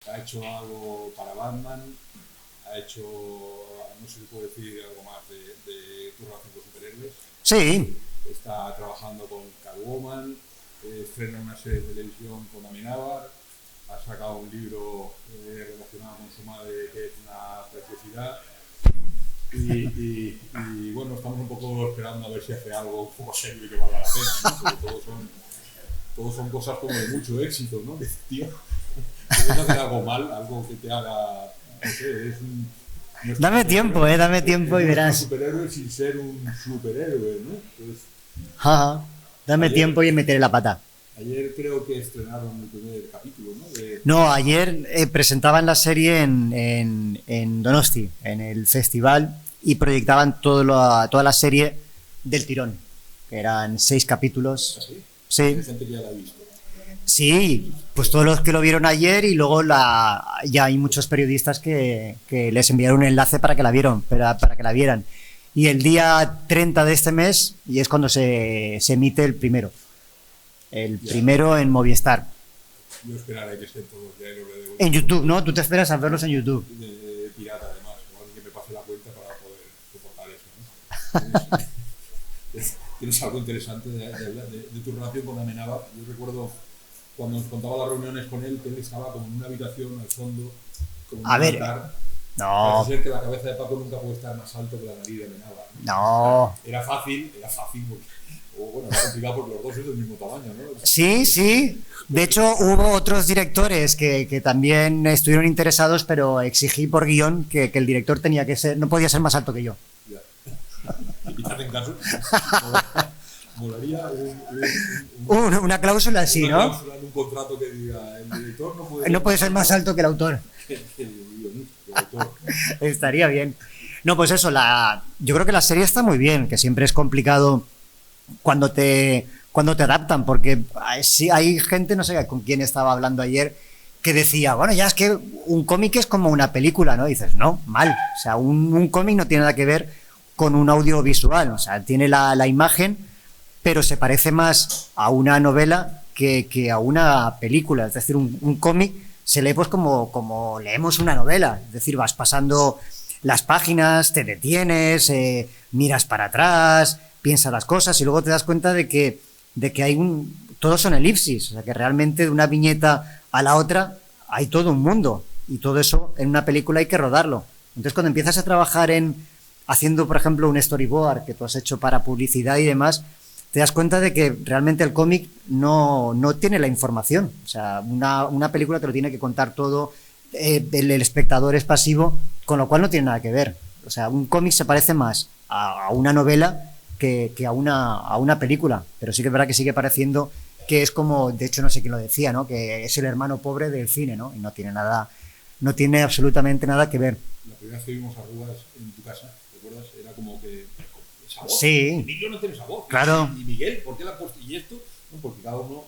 Ha hecho algo para Batman, ha hecho, no sé si puedo decir algo más de tu relación con superhéroes. Sí. Está trabajando con Catwoman, estrena una serie de televisión con Amenábar, ha sacado un libro relacionado con su madre que es una preciosidad. Y bueno, estamos un poco esperando a ver si hace algo un poco serio y que valga la pena, ¿no? Porque todos son cosas como de mucho éxito, ¿no? Que, tío, puedes hacer algo mal, algo que te haga, no sé, Dame tiempo, dame tiempo es y nuestro verás. superhéroe sin ser un superhéroe, ¿no? Entonces, Ajá. Dame ayer, tiempo y meteré la pata. ayer creo que estrenaron el primer capítulo, ¿no? No, ayer presentaban la serie en Donosti, en el festival, y proyectaban toda la serie del tirón, que eran 6 capítulos. ¿Así? Hay Sí, gente que ya la ha visto. sí, pues todos los que lo vieron ayer y luego ya hay muchos periodistas que les enviaron un enlace para que la vieron, para que la vieran. Y el día 30 de este mes, y es cuando se emite el primero. El Ya, primero en Movistar. yo esperaré que estén todos ya y lo veré En YouTube, ¿no? Tú te esperas a verlos en YouTube. de pirata, además, igual que me pase la cuenta para poder soportar eso, ¿no? Tienes algo interesante de tu relación con Amenábar. Yo recuerdo cuando nos contaba las reuniones con él, que él estaba como en una habitación al fondo, como en A un ver, altar. Parece no, ser que la cabeza de Paco nunca puede estar más alto que la nariz de Amenábar, ¿no? no. Era fácil, porque, o bueno, era complicado porque los dos es del mismo tamaño, ¿no? Sí, sí. De hecho, hubo otros directores que también estuvieron interesados, pero exigí por guión que el director tenía que ser, no podía ser más alto que yo. Ya. Y te hacen caso. Molaría Una cláusula así, una ¿no? cláusula en un contrato que diga el director no puede No ser puede más ser más alto alto que el autor. que el guionista, que el autor. Estaría bien. No, pues eso, yo creo que la serie está muy bien, que siempre es complicado cuando te adaptan, porque sí, hay gente, no sé con quién estaba hablando ayer, que decía, bueno, ya es que un cómic es como una película, ¿no? Y dices, no, mal. O sea, un cómic no tiene nada que ver con un audiovisual. O sea, tiene la imagen, pero se parece más a una novela que a una película. Es decir, un cómic se lee pues como leemos una novela. Es decir, vas pasando las páginas, te detienes, miras para atrás, piensas las cosas y luego te das cuenta de que hay todos son elipsis, o sea que realmente de una viñeta a la otra hay todo un mundo y todo eso en una película hay que rodarlo. Entonces cuando empiezas a trabajar haciendo, por ejemplo, un storyboard que tú has hecho para publicidad y demás, te das cuenta de que realmente el cómic no tiene la información. O sea, una película te lo tiene que contar todo, el espectador es pasivo, con lo cual no tiene nada que ver. O sea, un cómic se parece más a una novela que a una película, pero sí que es verdad que sigue pareciendo que es como, de hecho no sé quién lo decía, ¿no? Que es el hermano pobre del cine, ¿no? Y no tiene absolutamente nada que ver. La primera vez que vimos arrugas en tu casa, ¿te acuerdas? Era como que esa voz, Sí, Emilio no tiene esa voz. claro. Y Miguel, ¿por qué la has puesto? Y esto, no, porque cada uno,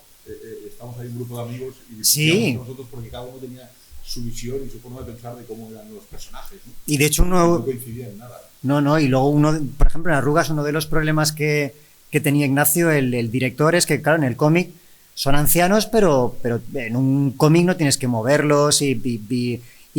estamos ahí un grupo de amigos y discutíamos Sí, nosotros porque cada uno tenía su visión y su forma de pensar de cómo eran los personajes, ¿no? y de hecho Y no uno, coincidía en nada. no, y luego por ejemplo, en Arrugas, uno de los problemas que tenía Ignacio, el director, es que, claro, en el cómic son ancianos, pero en un cómic no tienes que moverlos y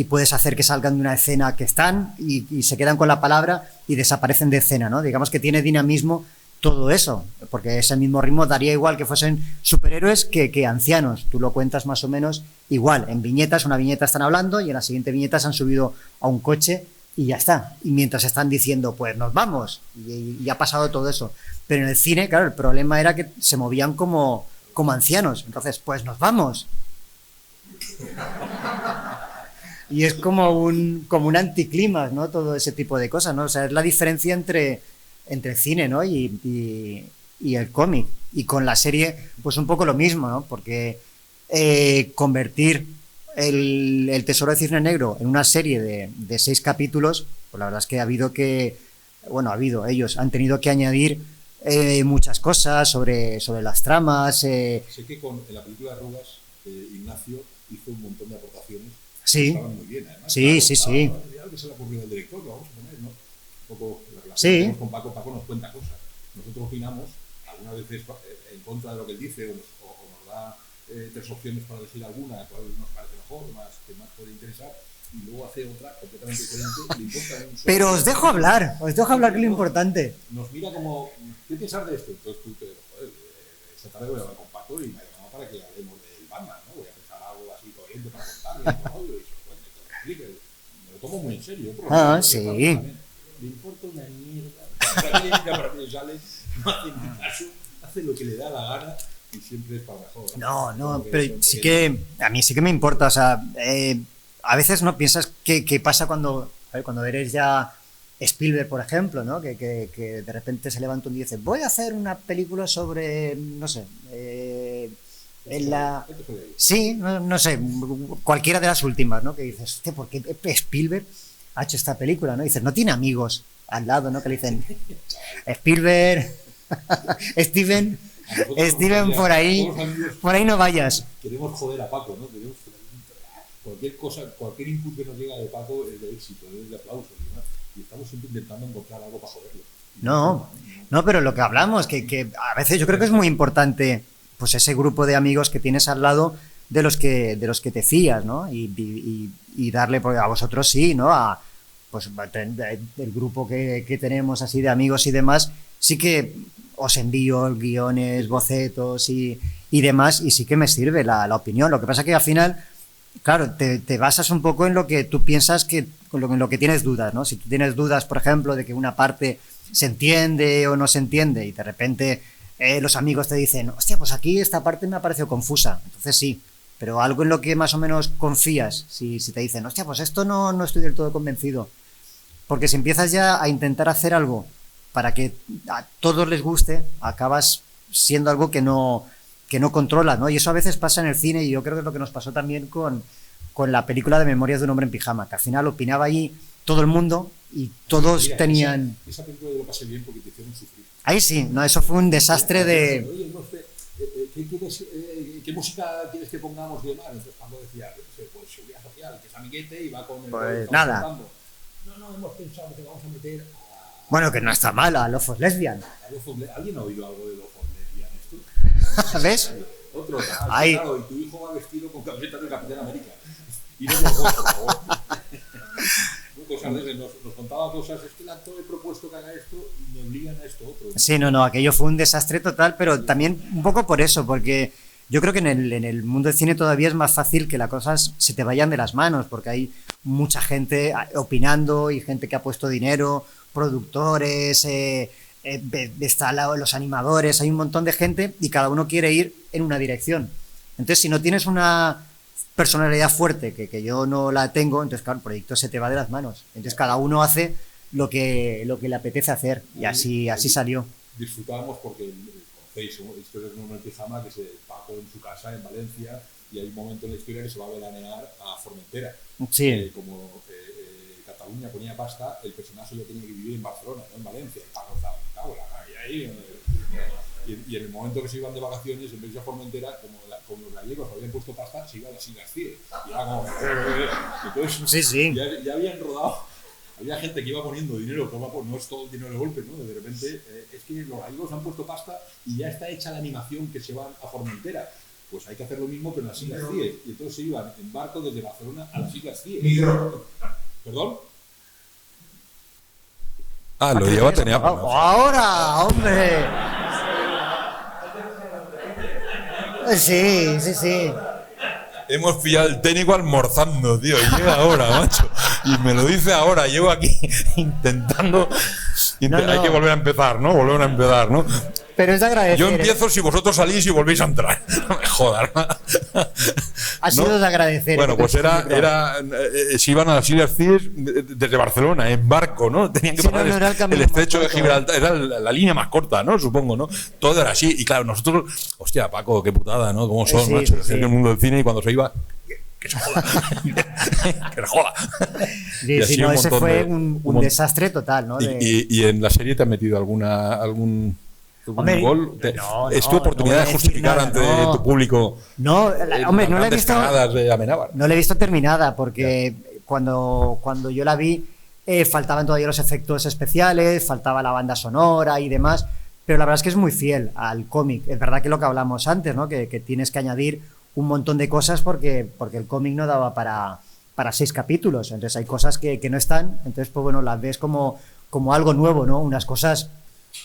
puedes hacer que salgan de una escena que están y se quedan con la palabra y desaparecen de escena, ¿no? Digamos que tiene dinamismo todo eso, porque ese mismo ritmo daría igual que fuesen superhéroes que ancianos. Tú lo cuentas más o menos igual. En viñetas, una viñeta están hablando y en la siguiente viñeta se han subido a un coche y ya está. Y mientras están diciendo, pues nos vamos, y ha pasado todo eso. Pero en el cine, claro, el problema era que se movían como ancianos. Entonces, pues nos vamos. Y es como un anticlimax, ¿no? Todo ese tipo de cosas, ¿no? O sea, es la diferencia entre cine, ¿no? Y el cómic. Y con la serie, pues un poco lo mismo, ¿no? Porque convertir el Tesoro de Cisne Negro en una serie de 6 capítulos, pues la verdad es que ellos han tenido que añadir muchas cosas sobre las tramas. Sé que en la película Arrugas, Ignacio hizo un montón de aportaciones que Sí, estaban muy bien, además. sí, sí, sí. Ya que se le ocurrió al director, lo vamos a poner, ¿no? Un poco la relación que Sí, tenemos con Paco. Paco nos cuenta cosas. Nosotros opinamos, algunas veces en contra de lo que él dice, o nos da tres opciones para elegir alguna, cuál nos parece mejor, que más puede interesar, y luego hace otra completamente diferente. Le importa un solo. Pero os dejo hablar, que es lo importante. Nos mira como, ¿qué piensas de esto? Entonces tú te dices, joder, esta tarde voy a hablar con Paco y me ha llamado para que hablemos del Batman, ¿no? Voy a pensar algo así coherente para contarle, y todo, y eso, bueno, que lo explique. Me lo tomo muy en serio. Sí. Le importa una mierda. Para que sale, no hace ni caso, hace lo que le da la gana y siempre es para mejor. No, pero sí que a mí sí que me importa, o sea, a veces no piensas qué pasa cuando eres ya Spielberg, por ejemplo, ¿no? Que de repente se levanta un día y dice, voy a hacer una película sobre, no sé, sí, no sé, cualquiera de las últimas, ¿no? Que dices, hostia, ¿por qué Spielberg ha hecho esta película? ¿No? Y dices, no tiene amigos al lado, ¿no? Que le dicen, Spielberg, Steven, por ahí no vayas. Queremos joder a Paco, ¿no? Cualquier cosa, cualquier input que nos llega de Paco es de éxito, es de aplauso, ¿no? Y estamos siempre intentando encontrar algo para joderlo. No, pero lo que hablamos, que a veces yo creo que es muy importante, pues ese grupo de amigos que tienes al lado de los que te fías, ¿no? Y darle, pues, a vosotros sí, ¿no? Pues el grupo que tenemos así de amigos y demás, sí que os envío guiones, bocetos y demás, y sí que me sirve la opinión. Lo que pasa que al final, claro, te basas un poco en lo que tú piensas en lo que tienes dudas, ¿no? Si tú tienes dudas, por ejemplo, de que una parte se entiende o no se entiende, y de repente los amigos te dicen, hostia, pues aquí esta parte me ha parecido confusa, entonces sí. Pero algo en lo que más o menos confías, si te dicen, hostia, pues esto no estoy del todo convencido. Porque si empiezas ya a intentar hacer algo para que a todos les guste, acabas siendo algo que no controlas, ¿no? Y eso a veces pasa en el cine, y yo creo que es lo que nos pasó también con la película de Memorias de un hombre en pijama, que al final opinaba ahí todo el mundo y todos tenían... Esa película yo lo pasé bien porque te hicieron sufrir. Ahí sí, no, eso fue un desastre de... Oye, no sé, ¿qué música quieres que pongamos y demás? Entonces Pablo decía, pues seguridad social, que es amiguete y va con el... Pues nada. No, hemos pensado que vamos a meter a... Bueno, que no está mal, a Love of Lesbian. ¿Alguien ha oído algo de Love of Lesbian esto? ¿Ves? Otro, Ahí. Claro, y tu hijo va vestido con camiseta del Capitán América. Y no por favor. Nos contaba cosas, es que el actor he propuesto que haga esto y me obligan a esto otro. Sí, no, aquello fue un desastre total, pero también un poco por eso, porque yo creo que en el mundo del cine todavía es más fácil que las cosas se te vayan de las manos, porque hay mucha gente opinando y gente que ha puesto dinero, productores, los animadores, hay un montón de gente y cada uno quiere ir en una dirección. Entonces, si no tienes una personalidad fuerte, que yo no la tengo, entonces claro, el proyecto se te va de las manos. Entonces cada uno hace lo que le apetece hacer, y así salió. Disfrutábamos porque conocéis Historias de un hombre en pijama, que es el Paco en su casa en Valencia, y hay un momento en la historia que se va a veranear a Formentera. Sí. Como Cataluña ponía pasta, el personaje ya tenía que vivir en Barcelona, no en Valencia. El Paco estaba en Cabo, y en el momento que se iban de vacaciones, en vez de ir a Formentera, como los gallegos habían puesto pasta, se iba a las Islas Cíes. Y era como... Entonces, sí. Ya habían rodado. Había gente que iba poniendo dinero, no es todo el dinero de golpe, ¿no? De repente, es que los gallegos han puesto pasta y ya está hecha la animación que se van a Formentera. Pues hay que hacer lo mismo, pero en las Islas Cíes. Y entonces se iban en barco desde Barcelona a las Islas Cíes. ¿Perdón? Lo lleva tenía. ¡Ahora, hombre! Sí. Hemos pillado el técnico almorzando, tío. Y llega ahora, macho. Y me lo dice ahora. Llevo aquí intentando. No. Hay que volver a empezar, ¿no? Pero es de agradecer. Yo empiezo si vosotros salís y volvéis a entrar. No me jodas. Ha sido de agradecer. Bueno, pues si iban a las Islas Cíes desde Barcelona, en barco, ¿no? Tenían que pasar el estrecho de Gibraltar. Era la línea más corta, ¿no? Supongo, ¿no? Todo era así. Y claro, nosotros... Hostia, Paco, qué putada, ¿no? ¿Cómo son, macho? Sí. En el mundo del cine, y cuando se iba... Que se joda. Que se joda. Sí, no, ese fue un desastre total, ¿no? Y en la serie te han metido algún gol. ¿Es tu oportunidad de justificar ante tu público? No, hombre, no la he visto. No la he visto terminada, porque cuando yo la vi, faltaban todavía los efectos especiales, faltaba la banda sonora y demás. Pero la verdad es que es muy fiel al cómic. Es verdad que lo que hablamos antes, ¿no? Que tienes que añadir un montón de cosas porque el cómic no daba para 6 capítulos. Entonces hay cosas que no están, entonces pues bueno, las ves como algo nuevo, ¿no? Unas cosas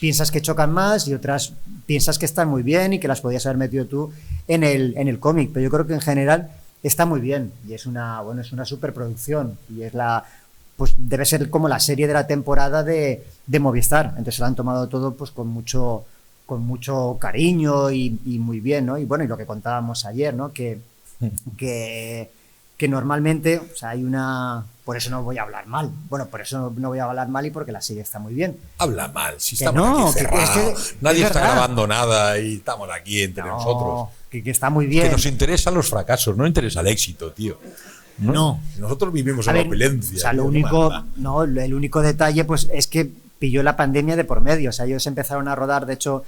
piensas que chocan más y otras piensas que están muy bien y que las podías haber metido tú en el cómic, pero yo creo que en general está muy bien y es una superproducción y pues debe ser como la serie de la temporada de Movistar. Entonces se lo han tomado todo pues con mucho cariño y muy bien, ¿no? Y bueno, y lo que contábamos ayer, ¿no? Que normalmente, o sea, por eso no voy a hablar mal. Bueno, por eso no voy a hablar mal y porque la serie está muy bien. Habla mal, si estamos aquí cerrados. Nadie está grabando nada y estamos aquí entre nosotros. Que está muy bien. Que nos interesan los fracasos, no interesa el éxito, tío. No. Nosotros vivimos en la opulencia. O sea, el único detalle pues es que pilló la pandemia de por medio. O sea, ellos empezaron a rodar, de hecho,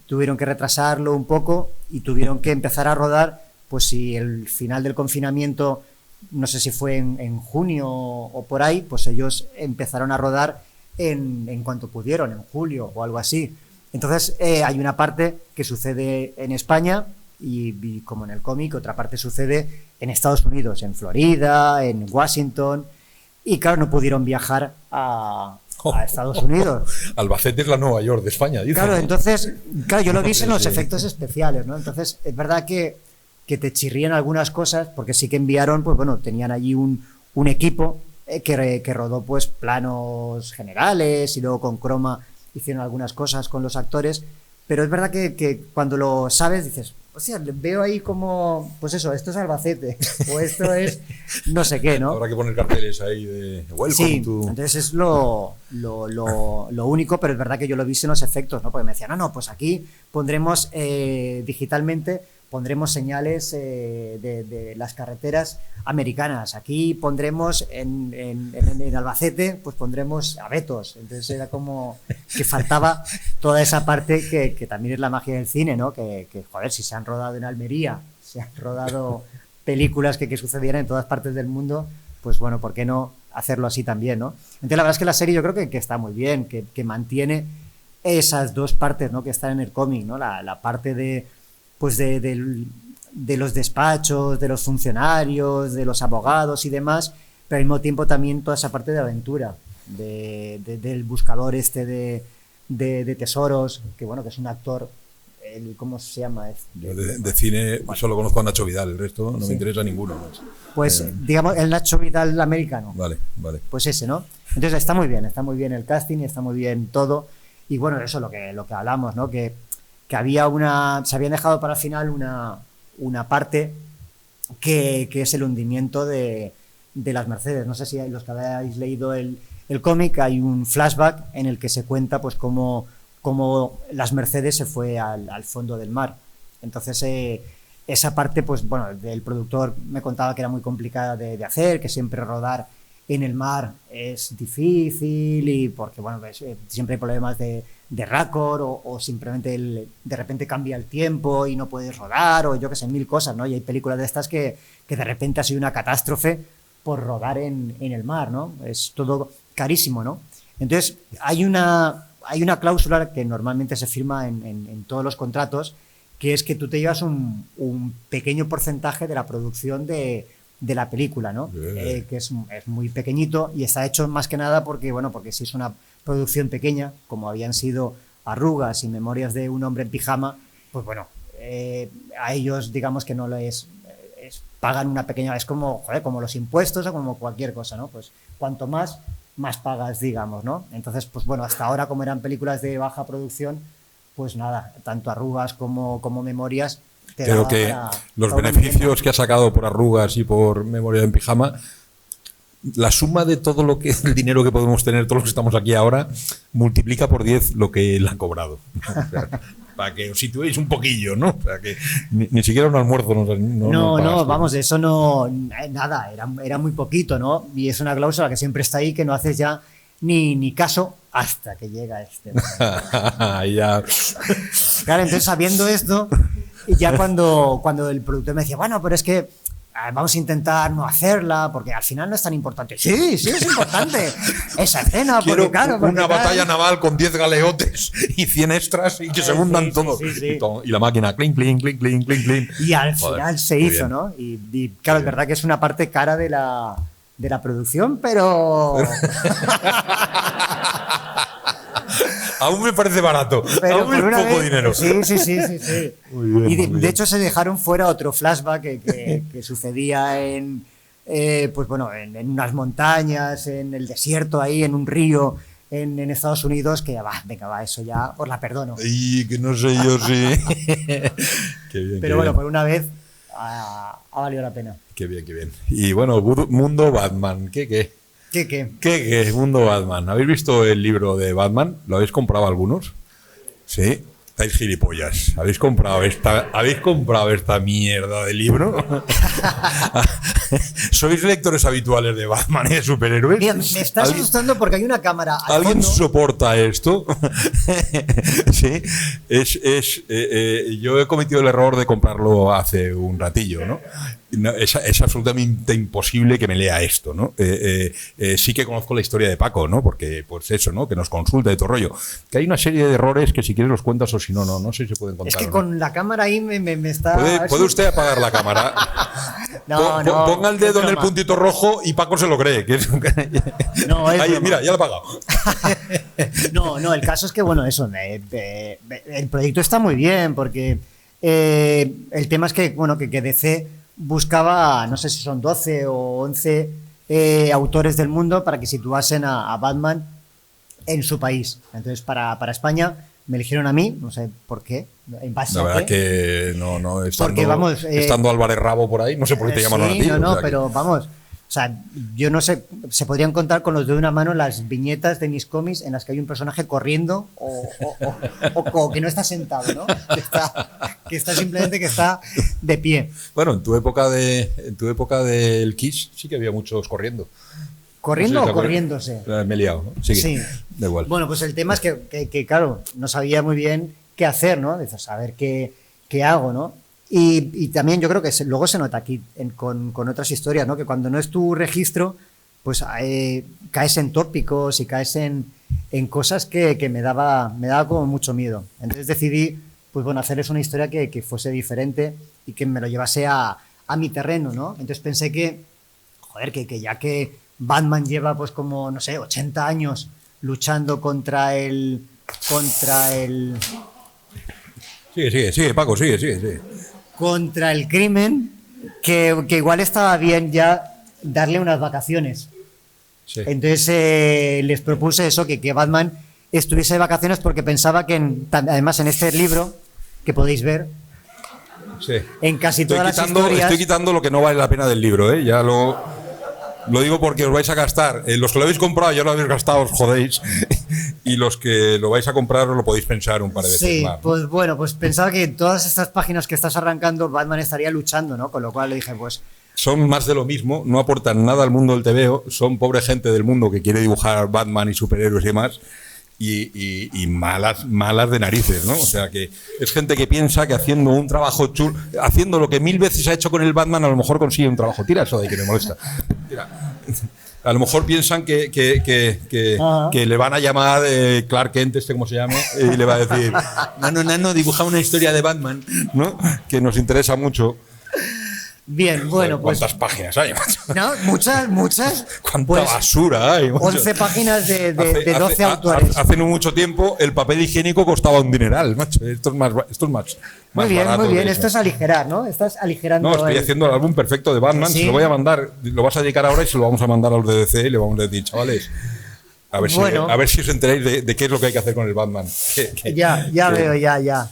tuvieron que retrasarlo un poco y tuvieron que empezar a rodar, pues si el final del confinamiento, no sé si fue en junio o por ahí, pues ellos empezaron a rodar en cuanto pudieron, en julio o algo así. Entonces hay una parte que sucede en España y como en el cómic, otra parte sucede en Estados Unidos, en Florida, en Washington, y claro, no pudieron viajar a Estados Unidos. Albacete es la Nueva York de España, dice. Claro, entonces, yo lo vi en los efectos especiales, ¿no? Entonces, es verdad que te chirrían algunas cosas, porque sí que enviaron, pues bueno, tenían allí un equipo que rodó pues planos generales y luego con croma hicieron algunas cosas con los actores, pero es verdad que cuando lo sabes dices, o sea, veo ahí como, pues eso, esto es Albacete, o esto es no sé qué, ¿no? Habrá que poner carteles ahí de welcome sí, to... entonces es lo único, pero es verdad que yo lo vi en los efectos, ¿no? Porque me decían, no, pues aquí pondremos digitalmente, pondremos señales de las carreteras americanas, aquí pondremos en Albacete, pues pondremos abetos. Entonces era como que faltaba toda esa parte que también es la magia del cine, ¿no? Que joder, si se han rodado en Almería, se han rodado películas que sucedieran en todas partes del mundo, pues bueno, ¿por qué no hacerlo así también, ¿no? Entonces la verdad es que la serie yo creo que está muy bien, que mantiene esas dos partes, ¿no? Que están en el cómic, ¿no? La parte de los despachos, de los funcionarios, de los abogados y demás, pero al mismo tiempo también toda esa parte de aventura, del buscador de tesoros, que bueno, que es un actor, ¿cómo se llama? Yo de cine solo conozco a Nacho Vidal, el resto no me interesa ninguno más. Pues digamos el Nacho Vidal americano. Vale. Pues ese, ¿no? Entonces está muy bien el casting, está muy bien todo, y bueno, eso es lo que hablamos, ¿no? Que había se habían dejado para el final una parte que es el hundimiento de las Mercedes. No sé si los que habéis leído el cómic, hay un flashback en el que se cuenta pues cómo las Mercedes se fue al fondo del mar. Entonces esa parte, pues bueno, el productor me contaba que era muy complicada de hacer, que siempre rodar en el mar es difícil y porque bueno, siempre hay problemas de raccord o simplemente de repente cambia el tiempo y no puedes rodar o yo que sé, 1000 cosas, ¿no? Y hay películas de estas que de repente ha sido una catástrofe por rodar en el mar, ¿no? Es todo carísimo, ¿no? Entonces hay una cláusula que normalmente se firma en todos los contratos, que es que tú te llevas un pequeño porcentaje de la producción de la película, ¿no? Que es muy pequeñito y está hecho más que nada porque si es una producción pequeña, como habían sido Arrugas y Memorias de un hombre en pijama, pues bueno, a ellos digamos que no les pagan una pequeña, es como los impuestos o como cualquier cosa, ¿no? Pues cuanto más pagas, digamos, ¿no? Entonces, pues bueno, hasta ahora como eran películas de baja producción, pues nada, tanto Arrugas como Memorias. Creo que los beneficios que ha sacado por Arrugas y por Memoria en Pijama, la suma de todo el dinero que podemos tener, todos los que estamos aquí ahora, multiplica por 10 lo que le han cobrado. O sea, para que os situéis un poquillo, ¿no? O sea, que ni siquiera un almuerzo no, vamos, eso no, nada, era muy poquito, ¿no? Y es una cláusula que siempre está ahí, que no haces ya ni caso hasta que llega este momento. Ya. Claro, entonces sabiendo esto, y ya cuando el productor me decía, bueno, pero es que vamos a intentar no hacerla, porque al final no es tan importante. Sí, sí es importante esa escena. Quiero claro, una batalla naval con 10 galeotes y 100 extras y que se hundan todos. Sí. Y la máquina, clink, clink, clink, clink, clink, clink. Y al final se hizo, bien. ¿no? Y claro, es verdad que es una parte cara de la producción, pero... Aún me parece barato. Pero aún es por una poco vez- dinero. Sí. Muy bien, Y muy bien. de hecho se dejaron fuera otro flashback que sucedía pues bueno, en unas montañas, en el desierto, ahí, en un río, en Estados Unidos, que venga, eso ya os la perdono. Y que no sé yo si. Qué bien. Pero bueno, por una vez ha valido la pena. Qué bien, qué bien. Y bueno, Mundo Batman. ¿Qué? ¿Qué? Mundo Batman. ¿Habéis visto el libro de Batman? ¿Lo habéis comprado algunos? Sí. Estáis gilipollas. ¿Habéis comprado esta mierda de libro? ¿Sois lectores habituales de Batman y de superhéroes? Mira, me estás asustando porque hay una cámara al ¿Alguien fondo. soporta esto? Sí. Yo he cometido el error de comprarlo hace un ratillo, ¿no? No, es absolutamente imposible que me lea esto, ¿no? Sí que conozco la historia de Paco, ¿no? Porque, pues eso, ¿no? Que nos consulta de todo rollo. Que hay una serie de errores que si quieres los cuentas o si no, no sé si se pueden contar. Es que o no. con la cámara ahí me está... ¿Puede usted apagar la cámara? No. Ponga el dedo es en el broma. puntito rojo y Paco se lo cree. Que es No, es Ahí, broma. mira, ya lo he apagado. No, el caso es que, bueno, eso, el proyecto está muy bien porque el tema es que, bueno, que DC buscaba, no sé si son 12 o 11 autores del mundo para que situasen a Batman en su país. Entonces, para España me eligieron a mí, no sé por qué, en base La a verdad qué. que no Porque, vamos, estando Álvarez Rabo por ahí, no sé por qué te llamaron sí, a ti. No, o sea que- pero vamos. O sea, yo no sé, se podrían contar con los de una mano las viñetas de mis cómics en las que hay un personaje corriendo o que no está sentado, ¿no? Que está simplemente que está de pie. Bueno, en tu época del Kiss sí que había muchos corriendo. ¿Corriendo No sé si o te acuerdas. corriéndose? Me he liado, ¿no? Sigue. Sí. Da igual. Bueno, pues el tema es que, claro, no sabía muy bien qué hacer, ¿no? Dices, a ver qué hago, ¿no? Y también yo creo que luego se nota aquí con otras historias, ¿no? Que cuando no es tu registro, pues caes en tópicos y caes en cosas que me daba como mucho miedo. Entonces decidí, pues bueno, hacerles una historia que fuese diferente y que me lo llevase a mi terreno, ¿no? Entonces pensé que, joder, que ya que Batman lleva pues como, no sé, 80 años luchando contra el Sigue, Paco, sigue. contra el crimen, que igual estaba bien ya darle unas vacaciones. Sí. Entonces les propuse eso, que Batman estuviese de vacaciones porque pensaba que además en este libro que podéis ver, Sí. en casi todas las historias... Estoy quitando lo que no vale la pena del libro, ¿eh? Ya lo digo porque os vais a gastar. Los que lo habéis comprado ya lo habéis gastado, os jodéis. Y los que lo vais a comprar os lo podéis pensar un par de veces Sí, más, ¿no? pues bueno, pues pensaba que en todas estas páginas que estás arrancando Batman estaría luchando, ¿no? Con lo cual le dije, pues... Son más de lo mismo, no aportan nada al mundo del TVO, son pobre gente del mundo que quiere dibujar Batman y superhéroes y demás, y malas de narices, ¿no? O sea que es gente que piensa que haciendo un trabajo chulo, haciendo lo que 1000 veces ha hecho con el Batman, a lo mejor consigue un trabajo. Tira eso de ahí que me molesta. Tira. A lo mejor piensan que le van a llamar Clark Kent, como se llame, y le va a decir, no, dibuja una historia de Batman, ¿no? Que nos interesa mucho. Bien, bueno, pues... ¿Cuántas páginas hay, macho? ¿No? Muchas. ¿Cuánta Pues, basura hay? macho? 11 páginas de 12 autores. Hace no mucho tiempo el papel higiénico costaba un dineral, macho. Esto es más Muy bien, barato muy bien. que Esto es aligerar, ¿no? Estás aligerando... No, estoy haciendo el álbum perfecto de Batman. Sí. Se lo voy a mandar, lo vas a dedicar ahora y se lo vamos a mandar a los de DC y le vamos a decir, chavales, a ver, Bueno. a ver si os enteráis de qué es lo que hay que hacer con el Batman. Ya veo, ya.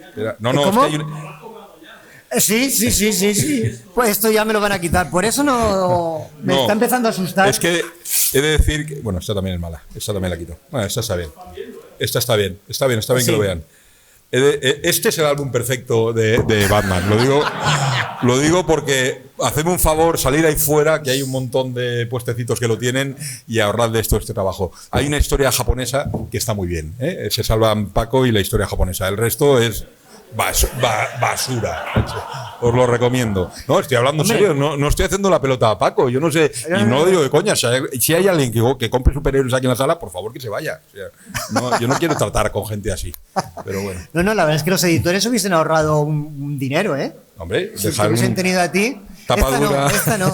Espera, no, ¿Cómo? es que hay un- Sí. Pues esto ya me lo van a quitar. Por eso me No, está empezando a asustar. Es que he de decir que. Bueno, esta también es mala. Esta también la quito. Bueno, esta está bien. Esta está bien. Está bien Sí. que lo vean. Este es el álbum perfecto de Batman. Lo digo porque hacedme un favor, salir ahí fuera, que hay un montón de puestecitos que lo tienen, y ahorrad de este trabajo. Hay una historia japonesa que está muy bien, ¿eh? Se salvan Paco y la historia japonesa. El resto es Basura. Os lo recomiendo. No, estoy hablando en serio. No estoy haciendo la pelota a Paco. Yo no sé. Y no lo digo de coña. Si hay alguien que compre superhéroes aquí en la sala, por favor que se vaya. O sea, yo no quiero tratar con gente así. Pero bueno. No, la verdad es que los editores hubiesen ahorrado un dinero, ¿eh? Hombre, si te hubiesen tenido a ti. Tapadura. Esta no.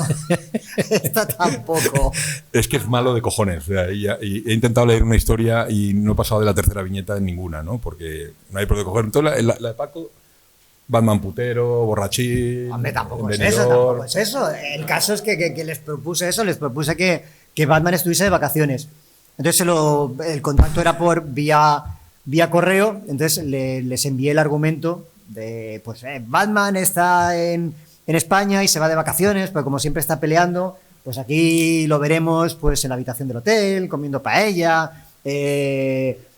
Esta tampoco. Es que es malo de cojones. O sea, y he intentado leer una historia y no he pasado de la tercera viñeta en ninguna, ¿no? Porque no hay por dónde coger. Entonces, la de Paco, Batman putero, borrachín. Hombre, tampoco es eso. El caso es que les propuse eso, les propuse que Batman estuviese de vacaciones. Entonces el contacto era por vía correo, entonces les envié el argumento de, pues, Batman está en España y se va de vacaciones, pero como siempre está peleando, pues aquí lo veremos pues en la habitación del hotel, comiendo paella,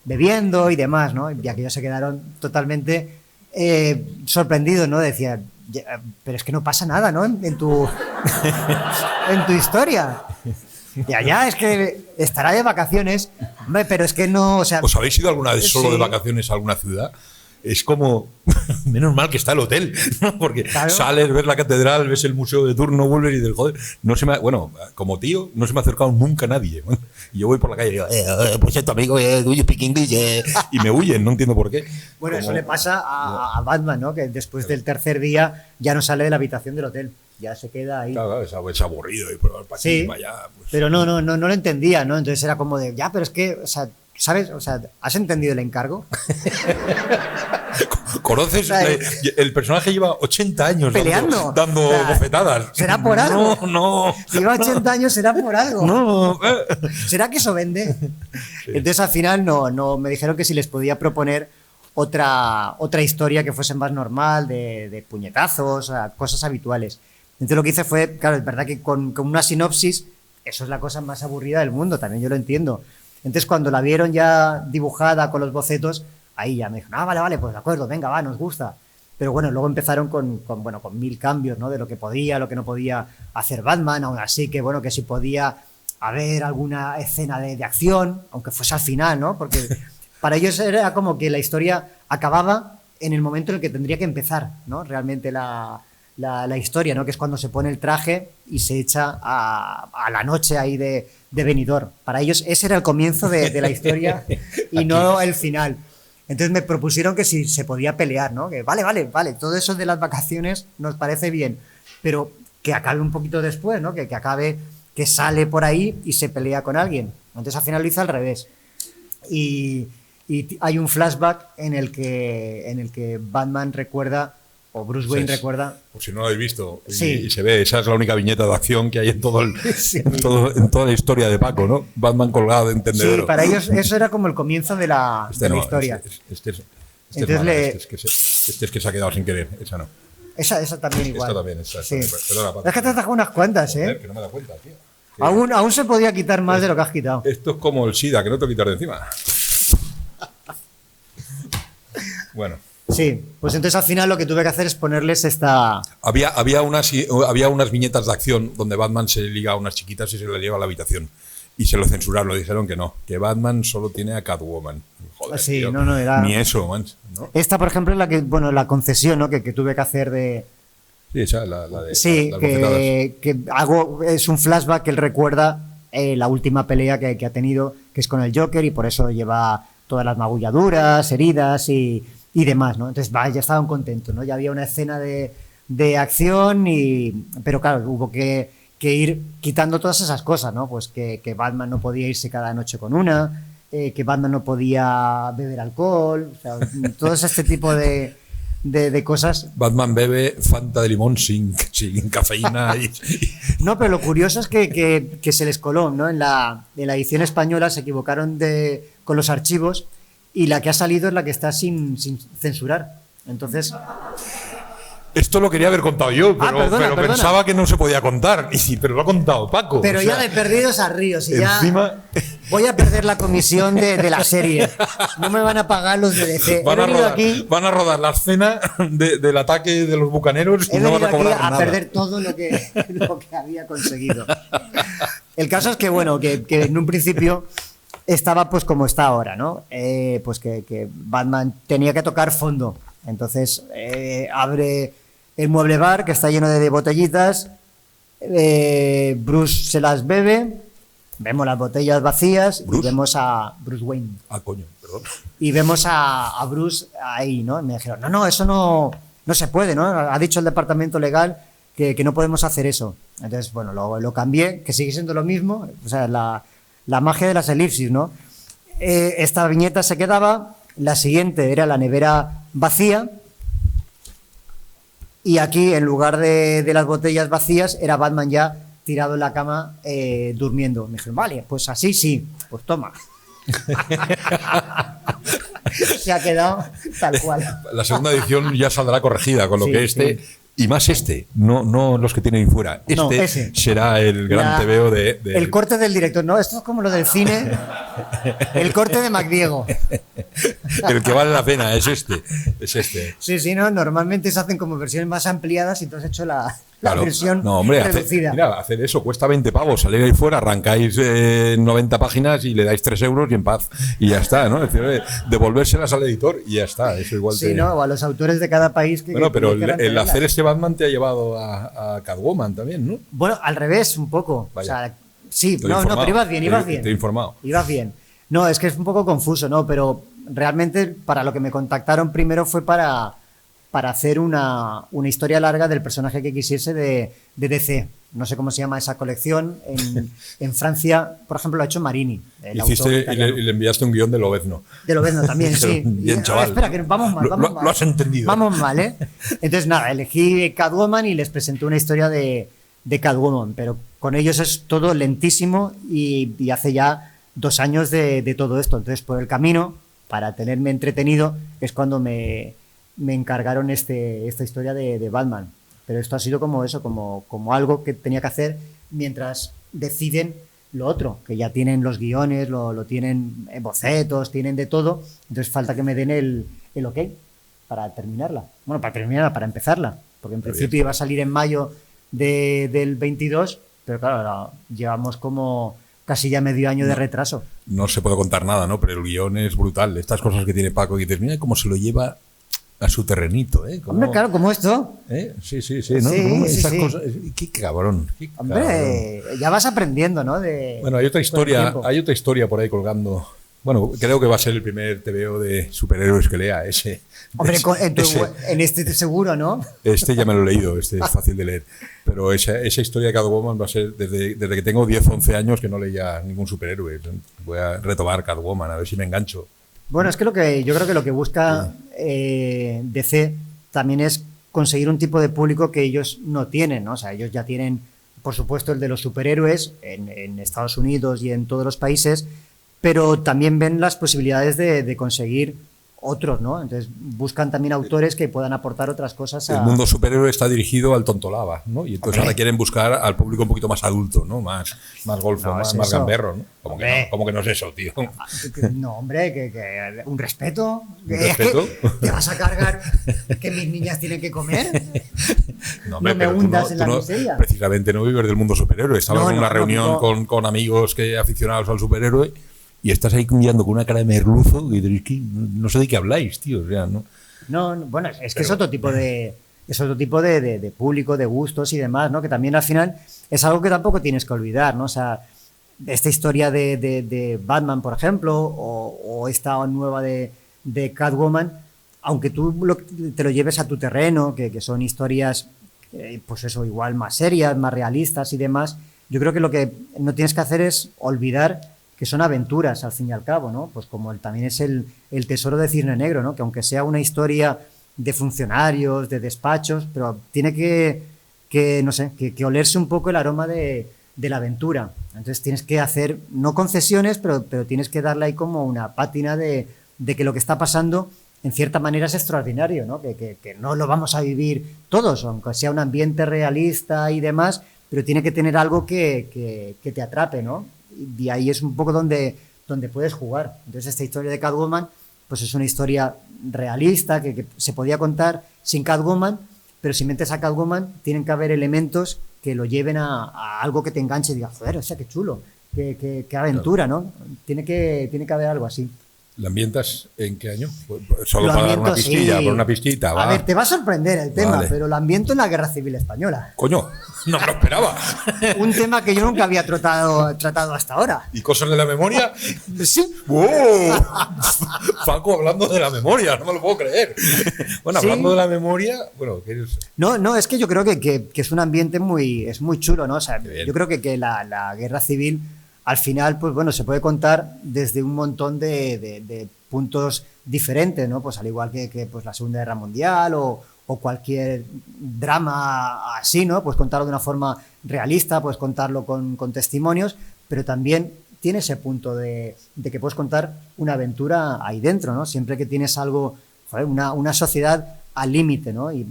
bebiendo y demás, ¿no? Y aquellos se quedaron totalmente sorprendidos, ¿no? Decían, pero es que no pasa nada, ¿no? En tu historia. Ya, es que estará de vacaciones, hombre, pero es que no, o sea... ¿Os habéis ido alguna vez solo de vacaciones a alguna ciudad? Es como, menos mal que está el hotel, ¿no? Porque claro, sales, ves la catedral, ves el museo de turno, vuelves y del joder. Bueno, como tío, no se me ha acercado nunca nadie. Y yo voy por la calle y digo, pues tu amigo, do you speak English? Y me huyen, no entiendo por qué. Bueno, eso le pasa a Batman, ¿no? Que después del tercer día ya no sale de la habitación del hotel. Ya se queda ahí. Claro, es aburrido y para aquí, sí, para allá. Pues. Pero no lo entendía, ¿no? Entonces era como de, ya, pero es que, o sea, ¿sabes? O sea, ¿has entendido el encargo? ¿Conoces? O sea, el personaje lleva 80 años peleando, dando bofetadas. ¿Será por algo? No. Si lleva 80 años, será por algo. No. ¿Será que eso vende? Sí. Entonces al final no me dijeron que si les podía proponer otra historia que fuese más normal, de puñetazos, cosas habituales. Entonces lo que hice fue, claro, es verdad que con una sinopsis, eso es la cosa más aburrida del mundo, también yo lo entiendo. Entonces cuando la vieron ya dibujada con los bocetos, ahí ya me dijeron, vale, pues de acuerdo, venga, va, nos gusta. Pero bueno, luego empezaron con 1000 cambios, ¿no? De lo que podía, lo que no podía hacer Batman, aún así que bueno, que si podía haber alguna escena de acción, aunque fuese al final, ¿no? Porque para ellos era como que la historia acababa en el momento en el que tendría que empezar, ¿no? Realmente la historia, ¿no? Que es cuando se pone el traje y se echa a la noche ahí de Benidorm. Para ellos ese era el comienzo de la historia y no el final. Entonces me propusieron que si se podía pelear, ¿no? Que vale, todo eso de las vacaciones nos parece bien, pero que acabe un poquito después, ¿no? Que acabe, que sale por ahí y se pelea con alguien. Entonces al final lo hice al revés. Y hay un flashback en el que Batman recuerda, o Bruce Wayne recuerda... Por si no lo habéis visto, sí. y se ve, esa es la única viñeta de acción que hay en sí. en toda la historia de Paco, ¿no? Batman colgado de encendedero. Sí, para ellos eso era como el comienzo de la historia. Este es que se ha quedado sin querer, esa no. Esa también igual. Esta también, esa. Sí. Perdona, Paco. Es que te has dejado unas cuantas, Que no me da cuenta, tío. Aún se podía quitar más de lo que has quitado. Esto es como el SIDA, que no te lo quitas de encima. Bueno. Sí, pues entonces al final lo que tuve que hacer es ponerles esta... Había unas viñetas de acción donde Batman se liga a unas chiquitas y se las lleva a la habitación. Y se lo censuraron, lo dijeron que no, que Batman solo tiene a Catwoman. Joder, sí, tío, no era... Ni eso, man, ¿no? Esta, por ejemplo, es la que, la concesión, ¿no? que tuve que hacer de... Sí, esa, la de... Sí, que es un flashback que él recuerda la última pelea que ha tenido, que es con el Joker, y por eso lleva todas las magulladuras, heridas y demás, ¿no? Entonces, ya estaban contentos, ¿no? Ya había una escena de acción, pero claro, hubo que ir quitando todas esas cosas, ¿no? Pues que Batman no podía irse cada noche con una, que Batman no podía beber alcohol, o sea, todo este tipo de cosas. Batman bebe Fanta de limón sin cafeína. No, pero lo curioso es que se les coló, ¿no? En la edición española se equivocaron con los archivos y la que ha salido es la que está sin censurar. Entonces... Esto lo quería haber contado yo, pero perdona. pensaba que no se podía contar. Pero lo ha contado Paco. Pero ya de perdidos a ríos. Y encima... ya voy a perder la comisión de la serie. No me van a pagar los de DC. Van a rodar la escena del ataque de los bucaneros y no van a cobrar nada. A perder todo lo que había conseguido. El caso es que en un principio estaba pues como está ahora, ¿no? Pues que Batman tenía que tocar fondo. Entonces abre el mueble bar que está lleno de botellitas, Bruce se las bebe, vemos las botellas vacías y vemos a Bruce Wayne. Ah, coño, perdón. Y vemos a Bruce ahí, ¿no? Y me dijeron, no, eso no se puede, ¿no? Ha dicho el departamento legal que no podemos hacer eso. Entonces, bueno, lo cambié, que sigue siendo lo mismo, o sea, la magia de las elipsis, ¿no? Esta viñeta se quedaba, la siguiente era la nevera vacía, y aquí, en lugar de las botellas vacías, era Batman ya tirado en la cama durmiendo. Me dijeron, vale, pues así sí, pues toma. Se ha quedado tal cual. La segunda edición ya saldrá corregida, con lo que sí. Y más no los que tienen fuera. Ese será el gran tebeo de... El corte del director, no, esto es como lo del cine. El corte de MacDiego. El que vale la pena es este. Sí, no, normalmente se hacen como versiones más ampliadas y tú has hecho la versión reducida. Hacer eso cuesta 20 pavos, salir ahí fuera, arrancáis 90 páginas y le dais 3 euros y en paz. Y ya está, ¿no? Es decir, devolvérselas al editor y ya está. Eso igual ¿no? O a los autores de cada país. Pero el hacer este Batman te ha llevado a Catwoman también, ¿no? Bueno, al revés, un poco. Vaya. O sea, sí, pero ibas bien. Te he informado. Ibas bien. No, es que es un poco confuso, ¿no? Pero realmente para lo que me contactaron primero fue para hacer una historia larga del personaje que quisiese de DC. No sé cómo se llama esa colección. En Francia, por ejemplo, lo ha hecho Marini. Hiciste y le enviaste un guión de Lobezno. De Lobezno también, sí. Bien, chaval. Espera, que vamos mal. Lo has entendido. Vamos mal, ¿eh? Entonces, nada, elegí Catwoman y les presenté una historia de Catwoman, pero con ellos es todo lentísimo y hace ya 2 años de todo esto. Entonces, por el camino, para tenerme entretenido, es cuando me encargaron esta historia de Batman. Pero esto ha sido como eso, como algo que tenía que hacer mientras deciden lo otro, que ya tienen los guiones, lo tienen en bocetos, tienen de todo. Entonces falta que me den el ok para terminarla. Bueno, para empezarla. Porque en principio iba a salir en mayo del 22, pero claro, ahora llevamos como casi ya medio año de retraso. No se puede contar nada, ¿no? Pero el guión es brutal. Estas cosas que tiene Paco y dices, mira cómo se lo lleva a su terrenito, ¿eh? Hombre, claro, como esto. Sí, ¿no? Sí, esas sí. cosas. Qué cabrón. Hombre, ya vas aprendiendo, ¿no? Bueno, hay otra historia por ahí colgando. Bueno, creo que va a ser el primer TVO de superhéroes que lea ese. Hombre, en este seguro, ¿no? Este ya me lo he leído, este es fácil de leer. Pero esa historia de Catwoman va a ser desde que tengo 10, 11 años que no leía ningún superhéroe. Voy a retomar Catwoman, a ver si me engancho. Bueno, es que yo creo que lo que busca DC también es conseguir un tipo de público que ellos no tienen, ¿no? O sea, ellos ya tienen, por supuesto, el de los superhéroes en Estados Unidos y en todos los países, pero también ven las posibilidades de conseguir otros, ¿no? Entonces buscan también autores que puedan aportar otras cosas. El mundo superhéroe está dirigido al tontolaba, ¿no? Y entonces ahora quieren buscar al público un poquito más adulto, ¿no? Más golfo, más gamberro, ¿no? Como que no es eso, tío. No, hombre, que un respeto. ¿Un respeto? ¿Te vas a cargar que mis niñas tienen que comer? No, hombre, no me hundas en la miseria. Precisamente no vives del mundo superhéroe. Estaba en una reunión con amigos aficionados al superhéroe. Y estás ahí mirando con una cara de merluzo y dices, no sé de qué habláis, tío. O sea, ¿no? No, bueno, es que es otro tipo de público, de gustos y demás, ¿no? Que también al final es algo que tampoco tienes que olvidar, ¿no? O sea, esta historia de Batman, por ejemplo, o esta nueva de Catwoman, aunque tú te lo lleves a tu terreno, que son historias, pues eso, igual más serias, más realistas y demás, yo creo que lo que no tienes que hacer es olvidar que son aventuras, al fin y al cabo, ¿no? Pues como también es el tesoro de Cisne Negro, ¿no? Que aunque sea una historia de funcionarios, de despachos, pero tiene que no sé, que olerse un poco el aroma de la aventura. Entonces tienes que hacer, no concesiones, pero tienes que darle ahí como una pátina de que lo que está pasando, en cierta manera, es extraordinario, ¿no? Que no lo vamos a vivir todos, aunque sea un ambiente realista y demás, pero tiene que tener algo que te atrape, ¿no? Y ahí es un poco donde puedes jugar. Entonces esta historia de Catwoman pues es una historia realista que se podía contar sin Catwoman, pero si metes a Catwoman tienen que haber elementos que lo lleven a algo que te enganche y digas, joder, o sea, qué chulo, qué aventura, ¿no? Tiene que haber algo así. ¿La ambientas en qué año? Solo Lo para dar una ambiento, pistilla, sí. por una pistita. Va. A ver, te va a sorprender el tema, Vale. pero lo ambiento en la Guerra Civil Española. Coño, no me lo esperaba. Un tema que yo nunca había tratado hasta ahora. ¿Y cosas de la memoria? Sí. ¡Wow! Paco hablando de la memoria, no me lo puedo creer. Bueno, Sí. hablando de la memoria, bueno, ¿qué es? No, es que yo creo que es un ambiente muy chulo, ¿no? O sea, Qué bien. yo creo que la guerra civil, al final, pues bueno, se puede contar desde un montón de puntos diferentes, ¿no? Pues al igual que pues la Segunda Guerra Mundial o cualquier drama así, ¿no? Pues contarlo de una forma realista, pues contarlo con testimonios, pero también tiene ese punto de que puedes contar una aventura ahí dentro, ¿no? Siempre que tienes algo, joder, una sociedad al límite, ¿no? Y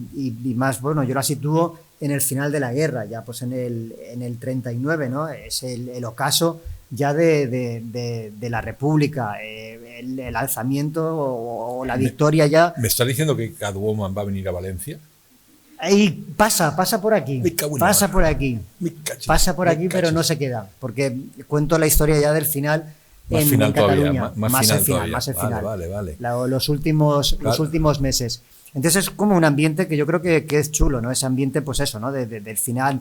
más, bueno, yo la sitúo en el final de la guerra, ya pues en el 39, ¿no? Es el ocaso ya de la República, el alzamiento o la victoria ya. ¿Me estás diciendo que Catwoman va a venir a Valencia? Ahí pasa por aquí, Me cago en pasa la por aquí, Me cachis, pasa por me aquí, pero cachis. no se queda, porque cuento la historia ya del final. Más en final todavía, Cataluña, más final el final, todavía. más el Vale, final. vale. Los últimos Claro. meses. Entonces es como un ambiente que yo creo que es chulo, ¿no? Ese ambiente, pues eso, ¿no? Del final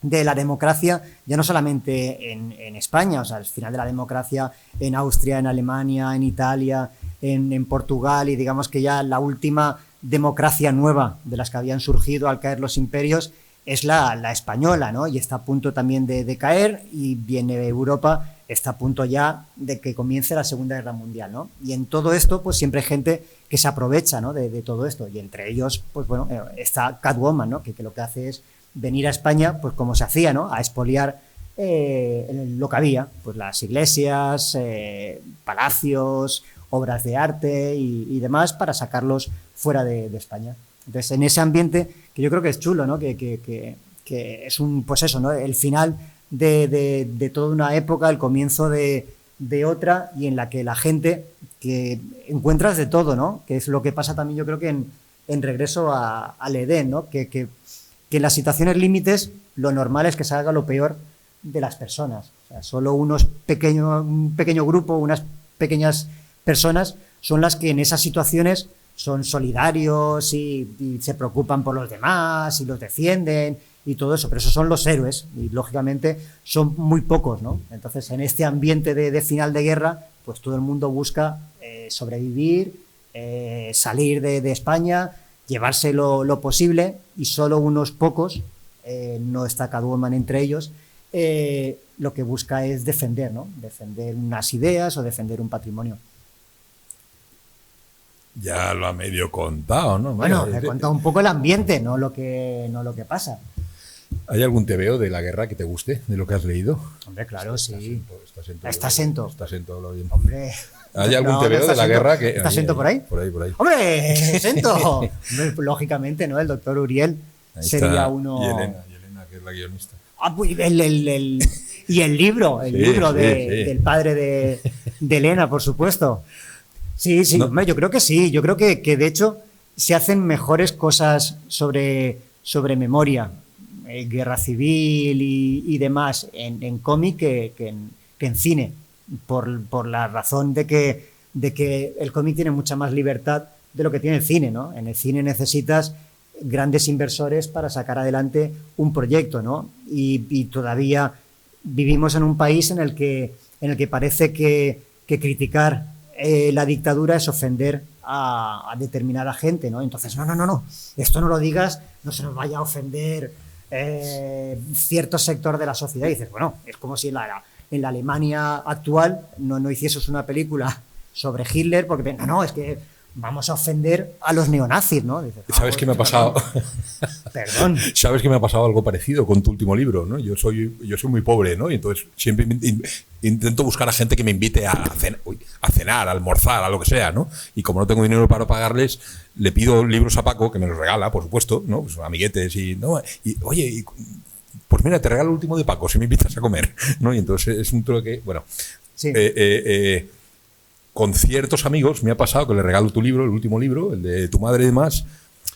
de la democracia, ya no solamente en España, o sea, el final de la democracia en Austria, en Alemania, en Italia, en Portugal, y digamos que ya la última democracia nueva de las que habían surgido al caer los imperios es la española, ¿no? Y está a punto también de caer, y viene Europa, está a punto ya de que comience la Segunda Guerra Mundial, ¿no? Y en todo esto, pues siempre hay gente que se aprovecha, ¿no? de todo esto, y entre ellos, pues bueno, está Catwoman, ¿no? Que lo que hace es venir a España, pues como se hacía, ¿no? A expoliar lo que había, pues las iglesias, palacios, obras de arte y demás, para sacarlos fuera de España. Entonces, en ese ambiente, que yo creo que es chulo, ¿no? Que es un, pues eso, ¿no? El final de toda una época, el comienzo de otra, y en la que la gente, que encuentras de todo, ¿no? Que es lo que pasa también, yo creo que en Regreso al Edén, ¿no? Que en las situaciones límites lo normal es que salga lo peor de las personas. O sea, solo un pequeño grupo, unas pequeñas personas son las que en esas situaciones son solidarios y se preocupan por los demás y los defienden y todo eso, pero esos son los héroes y lógicamente son muy pocos, ¿no? Entonces, en este ambiente de final de guerra, pues todo el mundo busca sobrevivir, salir de España, llevarse lo posible, y solo unos pocos, no está Catwoman entre ellos, lo que busca es defender, ¿no? Defender unas ideas o defender un patrimonio. Ya lo ha medio contado, ¿no? Bueno, Vaya, he contado un poco el ambiente, no lo que pasa. ¿Hay algún TVO de la guerra que te guste, de lo que has leído? Hombre, claro, sí. Está sento. Lo bien. Hombre. ¿Hay algún No, TVO ¿está de la Sento? guerra que... ¿Está Sento por ahí? Por ahí. ¡Hombre, Sento! Hombre, lógicamente, ¿no? El doctor Uriel Ahí sería está. uno... Y Elena, que es la guionista. Ah, pues, y el libro, Sí, del padre de Elena, por supuesto. Sí, No. hombre, yo creo que sí. Yo creo que de hecho se hacen mejores cosas sobre memoria, guerra civil y demás en cómic que en cine, por la razón de que el cómic tiene mucha más libertad de lo que tiene el cine, ¿no? En el cine necesitas grandes inversores para sacar adelante un proyecto, ¿no? Y todavía vivimos en un país en el que parece que criticar la dictadura es ofender a determinada gente, ¿no? Entonces, no, esto no lo digas, no se nos vaya a ofender cierto sector de la sociedad. Y dices, bueno, es como si en la Alemania actual no hicieses una película sobre Hitler, porque no, es que vamos a ofender a los neonazis, ¿no? Dices, ¿Sabes qué me ha pasado? Perdón. ¿Sabes que me ha pasado algo parecido con tu último libro, ¿no? Yo soy muy pobre, ¿no? Y entonces siempre intento buscar a gente que me invite a cenar, a almorzar, a lo que sea, ¿no? Y como no tengo dinero para pagarles, le pido libros a Paco, que me los regala, por supuesto, ¿no? Pues amiguetes oye, pues mira, te regalo el último de Paco si me invitas a comer, ¿no? Y entonces es un truque, bueno... Sí. Con ciertos amigos me ha pasado que les regalo tu libro, el último libro, el de tu madre y demás,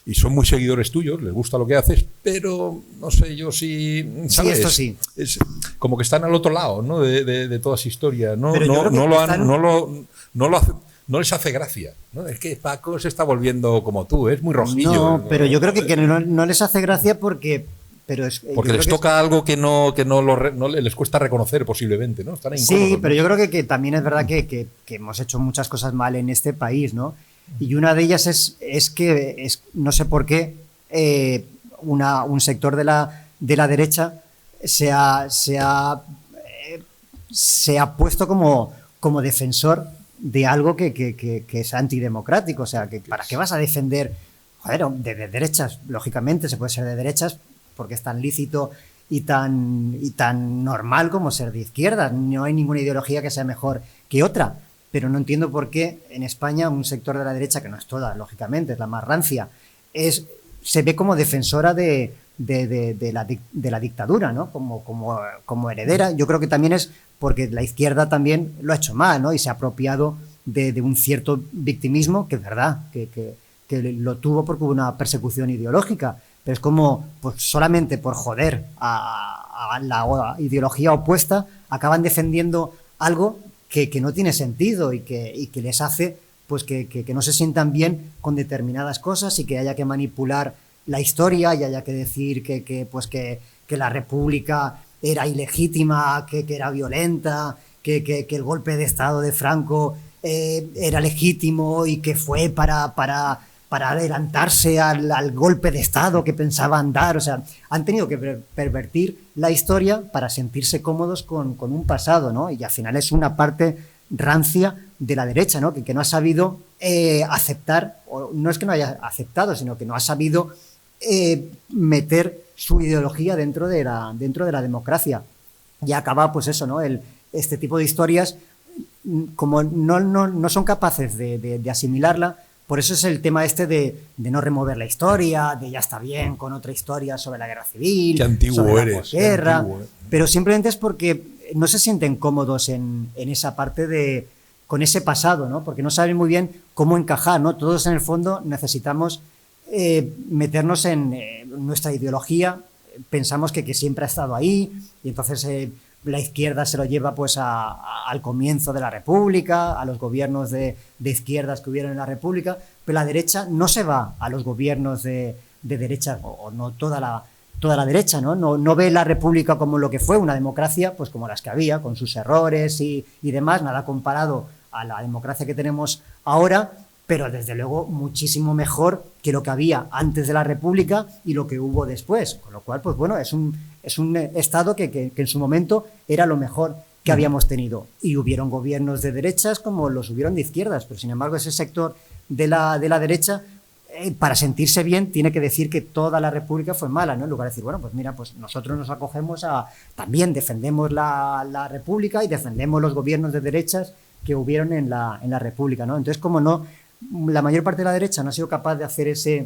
y son muy seguidores tuyos, les gusta lo que haces, pero no sé yo si... ¿sabes? Sí, esto sí. Es como que están al otro lado, ¿no? de toda esa historia. No, Pero yo creo que no lo hacen. no les hace gracia, ¿no? Es que Paco se está volviendo como tú, es muy rojillo. No, pero yo creo que no les hace gracia porque les toca algo que no les cuesta reconocer posiblemente, ¿no? Están incómodos, sí, pero ¿no? yo creo que también es verdad que hemos hecho muchas cosas mal en este país, ¿no? Y una de ellas es que no sé por qué un sector de la derecha se ha puesto como defensor de algo que es antidemocrático. O sea, ¿para qué vas a defender? Joder, de derechas, lógicamente se puede ser de derechas porque es tan lícito y tan normal como ser de izquierda. No hay ninguna ideología que sea mejor que otra. Pero no entiendo por qué en España un sector de la derecha, que no es toda, lógicamente, es la más rancia, se ve como defensora de la dictadura, ¿no? Como heredera. Yo creo que también es porque la izquierda también lo ha hecho mal, ¿no? Y se ha apropiado de un cierto victimismo, que es verdad, que lo tuvo porque hubo una persecución ideológica. Pero es como, pues solamente por joder a la ideología opuesta, acaban defendiendo algo que no tiene sentido y que les hace pues que no se sientan bien con determinadas cosas y que haya que manipular la historia y haya que decir que la República era ilegítima, que era violenta, que el golpe de Estado de Franco era legítimo y que fue para adelantarse al golpe de Estado que pensaban dar. O sea, han tenido que pervertir la historia para sentirse cómodos con un pasado, ¿no? Y al final es una parte rancia de la derecha, ¿no? Que no ha sabido aceptar, o no es que no haya aceptado, sino que no ha sabido meter su ideología dentro de la democracia. Y acaba, pues eso, ¿no? Este tipo de historias, como no son capaces de asimilarla. Por eso es el tema este de no remover la historia, de ya está bien con otra historia sobre la guerra civil, qué antiguo sobre eres, la posguerra, antiguo, pero simplemente es porque no se sienten cómodos en esa parte con ese pasado, ¿no? Porque no saben muy bien cómo encajar, ¿no? Todos en el fondo necesitamos meternos en nuestra ideología, pensamos que siempre ha estado ahí y entonces la izquierda se lo lleva pues al comienzo de la República, a los gobiernos de izquierdas que hubieron en la República, pero la derecha no se va a los gobiernos de derecha, o no toda la derecha, ¿no? No ve la República como lo que fue, una democracia pues como las que había, con sus errores y demás, nada comparado a la democracia que tenemos ahora, pero desde luego muchísimo mejor que lo que había antes de la República y lo que hubo después, con lo cual, pues bueno, es un Estado que en su momento era lo mejor que habíamos tenido. Y hubieron gobiernos de derechas como los hubieron de izquierdas, pero sin embargo ese sector de la derecha, para sentirse bien, tiene que decir que toda la República fue mala, ¿no? En lugar de decir, bueno, pues mira, pues nosotros nos acogemos también defendemos la República y defendemos los gobiernos de derechas que hubieron en la República, ¿no? Entonces, como no, la mayor parte de la derecha no ha sido capaz de hacer esa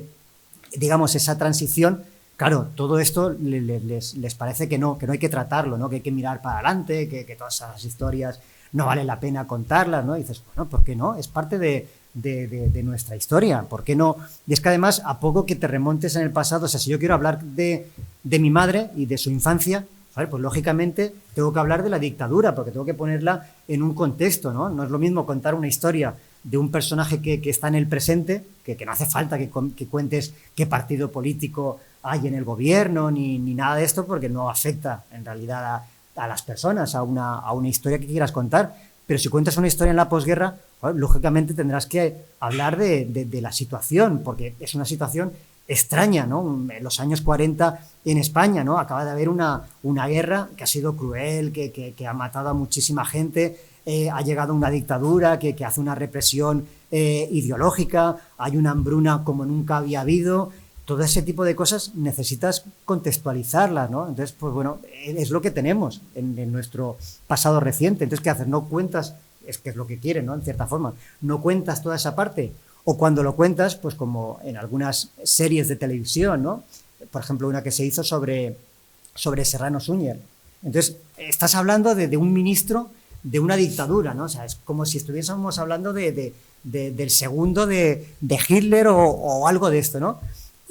transición. Claro, todo esto les parece que no hay que tratarlo, ¿no? Que hay que mirar para adelante, que todas esas historias no vale la pena contarlas, ¿no? Y dices, bueno, ¿por qué no? Es parte de nuestra historia, ¿por qué no? Y es que además, a poco que te remontes en el pasado, o sea, si yo quiero hablar de mi madre y de su infancia, ¿vale? Pues lógicamente tengo que hablar de la dictadura, porque tengo que ponerla en un contexto, ¿no? No es lo mismo contar una historia de un personaje que está en el presente, que no hace falta que cuentes qué partido político hay en el gobierno, ni nada de esto, porque no afecta en realidad a las personas, a una historia que quieras contar. Pero si cuentas una historia en la posguerra, bueno, lógicamente tendrás que hablar de la situación, porque es una situación extraña, ¿no? En los años 40 en España, ¿no? Acaba de haber una guerra que ha sido cruel, que ha matado a muchísima gente, ha llegado una dictadura que hace una represión ideológica, hay una hambruna como nunca había habido. Todo ese tipo de cosas necesitas contextualizarlas, ¿no? Entonces, pues bueno, es lo que tenemos en nuestro pasado reciente. Entonces, ¿qué haces? No cuentas, es que es lo que quieren, ¿no? En cierta forma, no cuentas toda esa parte. O cuando lo cuentas, pues como en algunas series de televisión, ¿no? Por ejemplo, una que se hizo sobre Serrano Suñer. Entonces, estás hablando de un ministro de una dictadura, ¿no? O sea, es como si estuviésemos hablando del segundo de Hitler o algo de esto, ¿no?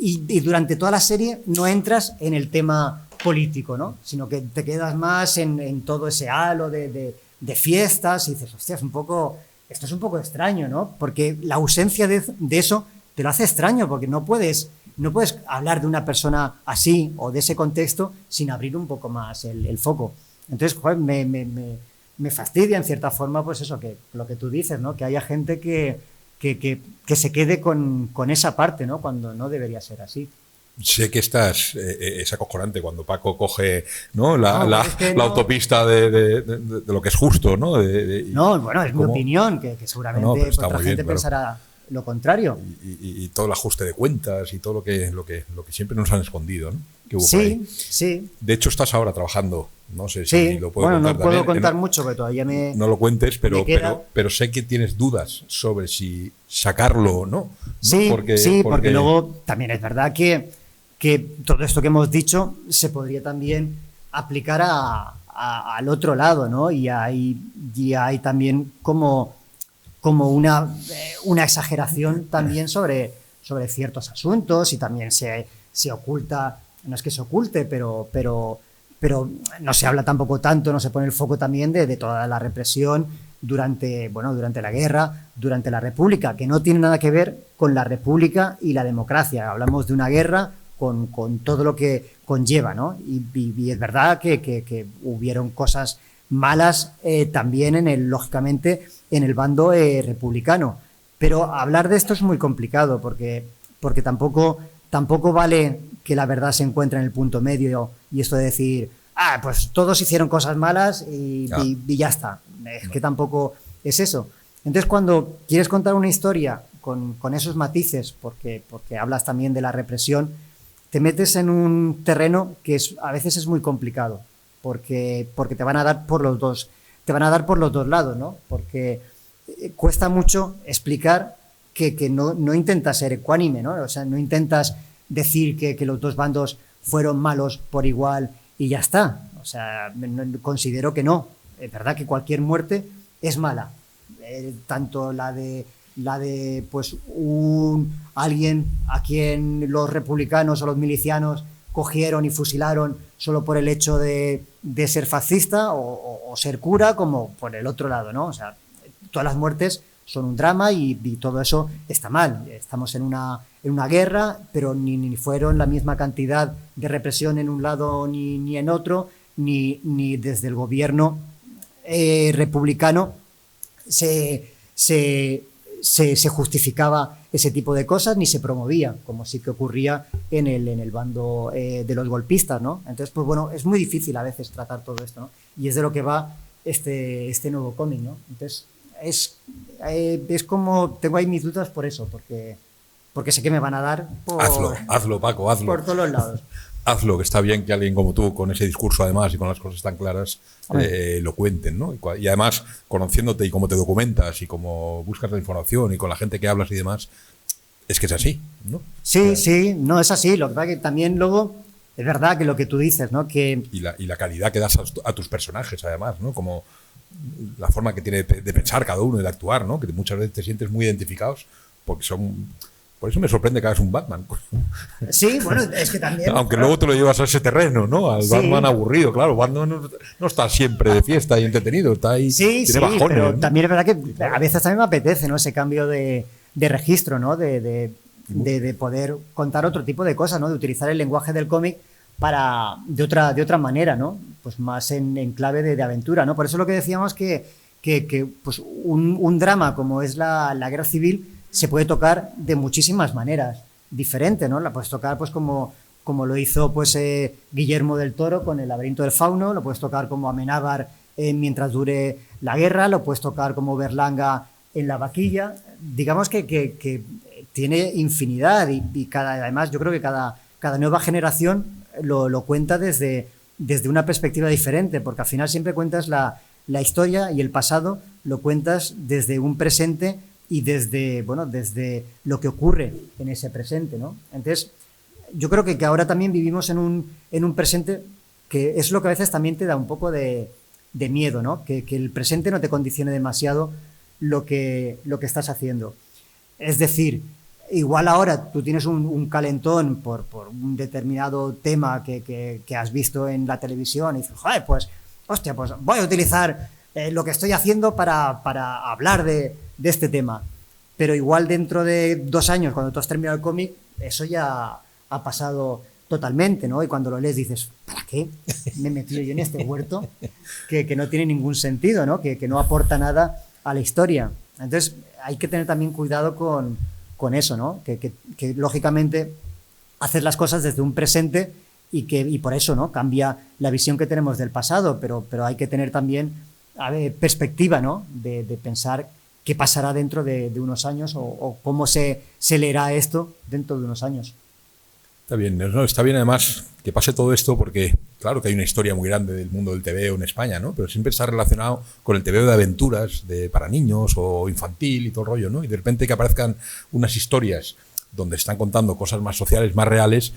Y durante toda la serie no entras en el tema político, ¿no? Sino que te quedas más en todo ese halo de fiestas y dices, hostia, es un poco esto es un poco extraño, ¿no? Porque la ausencia de eso te lo hace extraño, porque no puedes hablar de una persona así o de ese contexto sin abrir un poco más el foco. Entonces, joder, me fastidia en cierta forma, pues eso, que lo que tú dices, ¿no? Que haya gente que se quede con esa parte, ¿no? Cuando no debería ser así. Sé que es acojonante cuando Paco coge, ¿no? la no. autopista de lo que es justo, ¿no? No, bueno, es mi opinión, que seguramente otra gente pensará lo contrario. Y todo el ajuste de cuentas y todo lo que siempre nos han escondido, ¿no? Que hubo sí. De hecho, estás ahora trabajando, no sé si lo puedo contar. Bueno, no puedo contar mucho, que todavía no lo cuentes, pero sé que tienes dudas sobre si sacarlo o no. Sí, porque luego también es verdad que todo esto que hemos dicho se podría también aplicar al otro lado, ¿no? Y hay también como una exageración también sobre ciertos asuntos, y también se oculta, no es que se oculte, pero no se habla tampoco tanto, no se pone el foco también de toda la represión durante la guerra, durante la República, que no tiene nada que ver con la República y la democracia. Hablamos de una guerra con todo lo que conlleva, ¿no? Y es verdad que hubieron cosas malas también lógicamente en el bando republicano, pero hablar de esto es muy complicado porque tampoco vale que la verdad se encuentre en el punto medio, y esto de decir, pues todos hicieron cosas malas y ya está. Es que tampoco es eso. Entonces, cuando quieres contar una historia con esos matices, porque hablas también de la represión, te metes en un terreno que a veces es muy complicado, porque te van a dar por los dos lados, ¿no? Porque cuesta mucho explicar que no intentas ser ecuánime, ¿no? O sea, no intentas decir que los dos bandos fueron malos por igual y ya está. O sea, considero que no. Es verdad que cualquier muerte es mala, tanto la de pues alguien a quien los republicanos o los milicianos cogieron y fusilaron solo por el hecho de ser fascista o ser cura, como por el otro lado, ¿no? O sea, todas las muertes son un drama y todo eso está mal. Estamos en una guerra, pero ni fueron la misma cantidad de represión en un lado ni en otro, ni desde el gobierno republicano se justificaba ese tipo de cosas, ni se promovía, como sí que ocurría en el bando de los golpistas, ¿no? Entonces, pues bueno, es muy difícil a veces tratar todo esto, ¿no? Y es de lo que va este nuevo cómic, ¿no? Entonces, es como, tengo ahí mis dudas por eso, porque sé que me van a dar Hazlo, Paco, hazlo. Por todos los lados. Hazlo, que está bien que alguien como tú, con ese discurso además y con las cosas tan claras, lo cuenten, ¿no? Y además, conociéndote y cómo te documentas y cómo buscas la información y con la gente que hablas y demás, es que es así, ¿no? Sí, no, es así. Lo que pasa es que también luego es verdad que lo que tú dices, ¿no? Y la calidad que das a tus personajes, además, ¿no? Como la forma que tiene de pensar cada uno y de actuar, ¿no? Que muchas veces te sientes muy identificados porque son... Por eso me sorprende que hagas un Batman. Sí, bueno, es que también... Aunque luego te lo llevas a ese terreno, ¿no? Al Batman aburrido, claro. Batman no está siempre de fiesta y entretenido, está ahí, tiene bajones, pero ¿no? También es verdad que a veces también me apetece, ¿no? Ese cambio de registro, ¿no? De poder contar otro tipo de cosas, ¿no? De utilizar el lenguaje del cómic de otra manera, ¿no? Pues más en clave de aventura, ¿no? Por eso es lo que decíamos que pues un drama como es la Guerra Civil se puede tocar de muchísimas maneras diferentes, ¿no? La puedes tocar pues como lo hizo pues Guillermo del Toro con El laberinto del fauno, lo puedes tocar como Amenábar Mientras dure la guerra, lo puedes tocar como Berlanga en La vaquilla. Digamos que tiene infinidad y además yo creo que cada nueva generación lo cuenta desde una perspectiva diferente, porque al final siempre cuentas la historia y el pasado lo cuentas desde un presente y desde lo que ocurre en ese presente, ¿no? Entonces, yo creo que ahora también vivimos en un presente que es lo que a veces también te da un poco de miedo, ¿no? Que el presente no te condicione demasiado lo que estás haciendo. Es decir, igual ahora tú tienes un calentón por un determinado tema que has visto en la televisión y dices, joder, pues, hostia, pues voy a utilizar lo que estoy haciendo para hablar de este tema. Pero igual dentro de 2 años, cuando tú has terminado el cómic, eso ya ha pasado totalmente, ¿no? Y cuando lo lees dices, ¿para qué me he metido yo en este huerto que no tiene ningún sentido, ¿no? Que no aporta nada a la historia? Entonces hay que tener también cuidado con eso, ¿no? Que lógicamente hacer las cosas desde un presente y por eso, ¿no? Cambia la visión que tenemos del pasado, pero hay que tener también perspectiva, ¿no? De pensar qué pasará dentro de unos años o cómo se leerá esto dentro de unos años. Está bien, ¿no? Está bien además que pase todo esto porque, claro que hay una historia muy grande del mundo del TVO en España, ¿no? Pero siempre está relacionado con el TVO de aventuras para niños o infantil y todo el rollo, ¿no? Y de repente que aparezcan unas historias donde están contando cosas más sociales, más reales,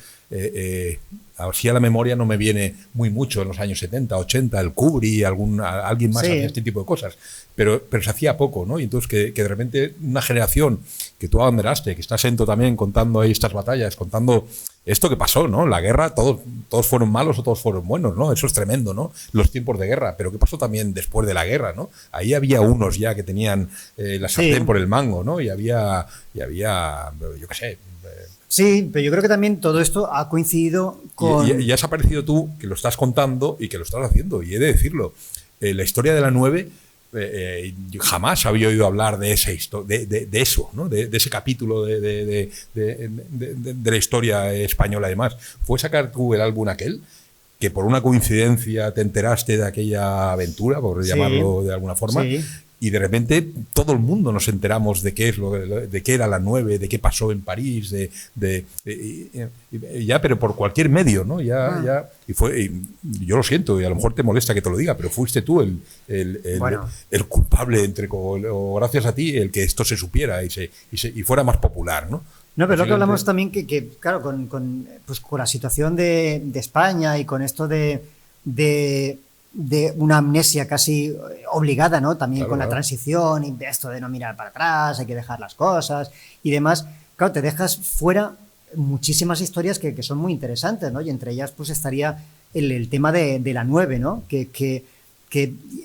así a la memoria no me viene muy mucho en los años 70, 80, el Kubrick, alguien más hacía este tipo de cosas, pero se hacía poco, ¿no? Y entonces que de repente una generación que tú abanderaste, que está Sento también contando ahí estas batallas, contando esto que pasó, ¿no? La guerra, todos fueron malos o todos fueron buenos, ¿no? Eso es tremendo, ¿no? Los tiempos de guerra, pero ¿qué pasó también después de la guerra, ¿no? Ahí había unos ya que tenían la sartén por el mango, ¿no? Y había yo qué sé. Sí, pero yo creo que también todo esto ha coincidido con... Y has aparecido tú, que lo estás contando y que lo estás haciendo, y he de decirlo. La historia de la 9, jamás había oído hablar de esa de eso, ¿no? De ese capítulo de la historia española. Además, fue sacar tú el álbum aquel, que por una coincidencia te enteraste de aquella aventura, por llamarlo de alguna forma, y de repente todo el mundo nos enteramos de qué era la 9, de qué pasó en París, ya, pero por cualquier medio, ¿no? Y yo lo siento, y a lo mejor te molesta que te lo diga, pero fuiste tú el culpable, o gracias a ti, el que esto se supiera y fuera más popular, ¿no? No, pero lo que hablamos también que claro, con la situación de España y con esto de una amnesia casi obligada, ¿no? También con la transición y esto de no mirar para atrás, hay que dejar las cosas y demás. Claro, te dejas fuera muchísimas historias que son muy interesantes, ¿no? Y entre ellas pues estaría el tema de la 9, ¿no? Que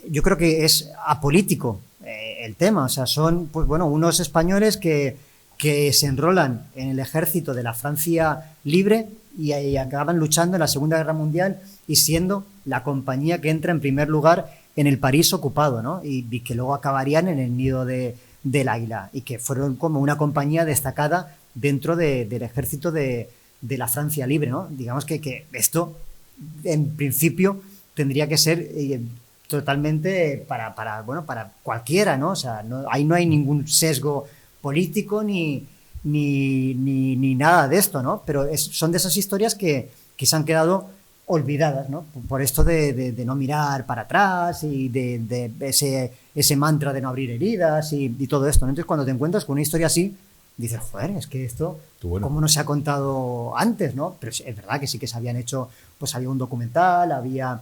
yo creo que es apolítico el tema. O sea, son pues bueno, unos españoles que se enrolan en el ejército de la Francia libre y acaban luchando en la Segunda Guerra Mundial y siendo la compañía que entra en primer lugar en el París ocupado, ¿no? Y que luego acabarían en el Nido del Águila y que fueron como una compañía destacada dentro del ejército de la Francia libre, ¿no? Digamos que esto en principio tendría que ser totalmente para cualquiera, ¿no? O sea, ahí no hay ningún sesgo político ni nada de esto, ¿no? Pero son de esas historias que se han quedado olvidadas, ¿no? Por esto de no mirar para atrás y de ese mantra de no abrir heridas y todo esto, ¿no? Entonces cuando te encuentras con una historia así, dices, joder, es que esto, ¿cómo no se ha contado antes, ¿no? Pero es verdad que sí que se habían hecho, pues había un documental, había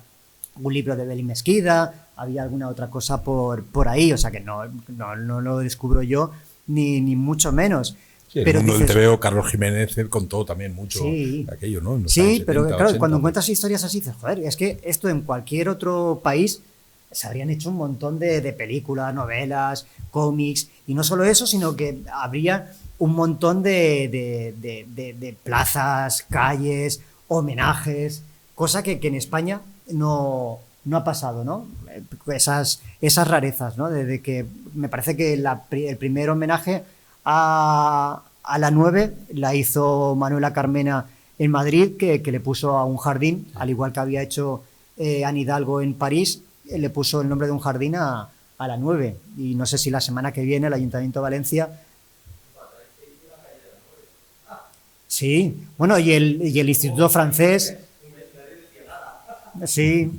un libro de Belín Mesquida, había alguna otra cosa por ahí, o sea que no lo descubro yo, ni mucho menos. Sí, el mundo del TVO, Carlos Jiménez contó también mucho aquello, ¿no? Sí, pero claro, 80, cuando encuentras historias así, dices, joder, es que esto en cualquier otro país se habrían hecho un montón de películas, novelas, cómics, y no solo eso, sino que habría un montón de plazas, calles, homenajes, cosa que en España no ha pasado, ¿no? Esas rarezas, ¿no? Desde que me parece que el primer homenaje a la 9 la hizo Manuela Carmena en Madrid, que le puso a un jardín, al igual que había hecho Anne Hidalgo en París, le puso el nombre de un jardín a la 9. Y no sé si la semana que viene el Ayuntamiento de Valencia... Sí, bueno, y el Instituto Francés... Sí,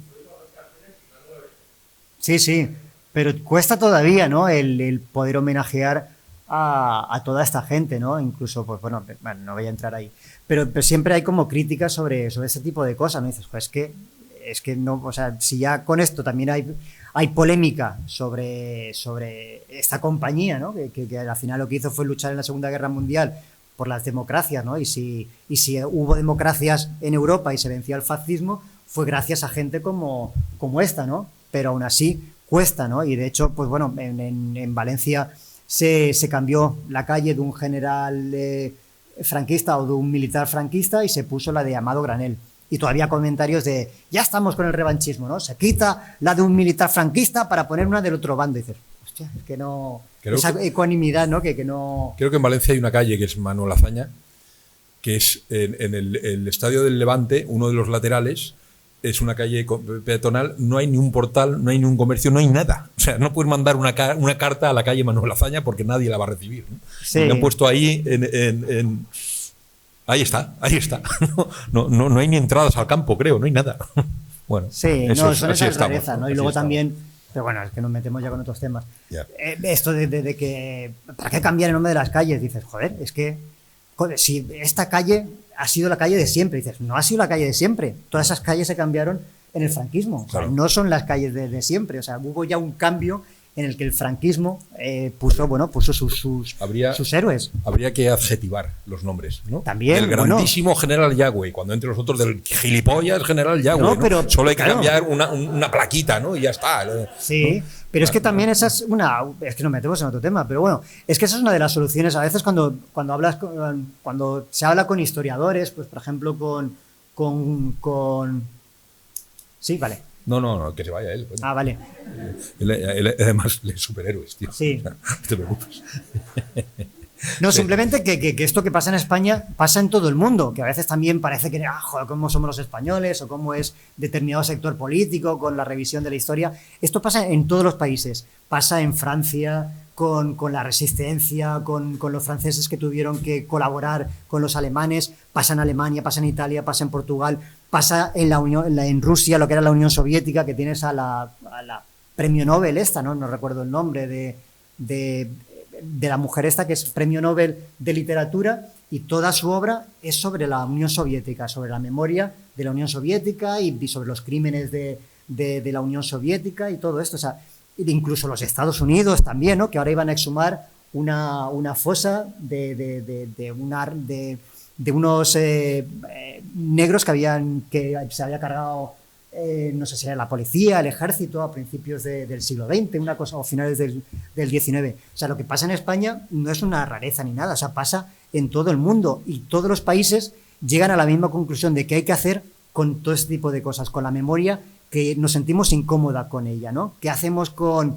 pero cuesta todavía, ¿no? El poder homenajear a toda esta gente, ¿no? Incluso, pues bueno, no voy a entrar ahí. Pero siempre hay como críticas sobre ese tipo de cosas, ¿no? Y dices, pues es que no, o sea, si ya con esto también hay polémica sobre esta compañía, ¿no? Que al final lo que hizo fue luchar en la Segunda Guerra Mundial por las democracias, ¿no? Y si hubo democracias en Europa y se venció al fascismo, fue gracias a gente como esta, ¿no? Pero aún así, cuesta, ¿no? Y de hecho, pues bueno, en Valencia se cambió la calle de un general franquista o de un militar franquista y se puso la de Amado Granell. Y todavía comentarios de, ya estamos con el revanchismo, ¿no? Se quita la de un militar franquista para poner una del otro bando. Y dices, hostia, es que no... Esa ecuanimidad, ¿no? Que no... Creo que en Valencia hay una calle que es Manuel Azaña, que es en el Estadio del Levante, uno de los laterales, es una calle peatonal, no hay ni un portal, no hay ni un comercio, no hay nada. O sea, no puedes mandar una carta a la calle Manuel Azaña porque nadie la va a recibir, ¿no? Sí. Me han puesto ahí ahí está. No hay ni entradas al campo, creo, no hay nada. Bueno, sí, no, son esas rarezas, ¿no? Y luego también, pero bueno, es que nos metemos ya con otros temas. Yeah. Esto de que, ¿para qué cambiar el nombre de las calles? Dices, joder, es que, joder, si esta calle ha sido la calle de siempre, dices, no ha sido la calle de siempre, todas esas calles se cambiaron en el franquismo, claro. O sea, no son las calles de siempre, o sea, hubo ya un cambio en el que el franquismo puso sus héroes. Habría que adjetivar los nombres, ¿no? También, el grandísimo general Yagüe, cuando entre nosotros del gilipollas general Yagüe, ¿no? Pero, solo hay que claro, cambiar una plaquita, ¿no? Y ya está. Sí, ¿no? pero es que también esa es es que nos metemos en otro tema, pero bueno, es que esa es una de las soluciones. A veces cuando se habla con historiadores, pues por ejemplo con sí, vale. No, que se vaya él. Ah, vale. Él además es superhéroes, tío. Sí. No te preocupes. No, Sí. simplemente que esto que pasa en España pasa en todo el mundo, que a veces también parece que, joder, cómo somos los españoles o cómo es determinado sector político con la revisión de la historia. Esto pasa en todos los países. Pasa en Francia con la resistencia, con los franceses que tuvieron que colaborar con los alemanes. Pasa en Alemania, pasa en Italia, pasa en Portugal, pasa en Rusia, lo que era la Unión Soviética, que tienes a la premio Nobel esta, ¿no? No recuerdo el nombre de la mujer esta, que es premio Nobel de literatura, y toda su obra es sobre la Unión Soviética, sobre la memoria de la Unión Soviética y sobre los crímenes de la Unión Soviética y todo esto. O sea, incluso los Estados Unidos también, ¿no? Que ahora iban a exhumar una fosa de unos negros que se había cargado, no sé si era la policía, el ejército, a principios del siglo XX, una cosa, o finales del XIX. O sea, lo que pasa en España no es una rareza ni nada, o sea, pasa en todo el mundo y todos los países llegan a la misma conclusión de que hay que hacer con todo este tipo de cosas, con la memoria, que nos sentimos incómoda con ella, ¿no? ¿Qué hacemos con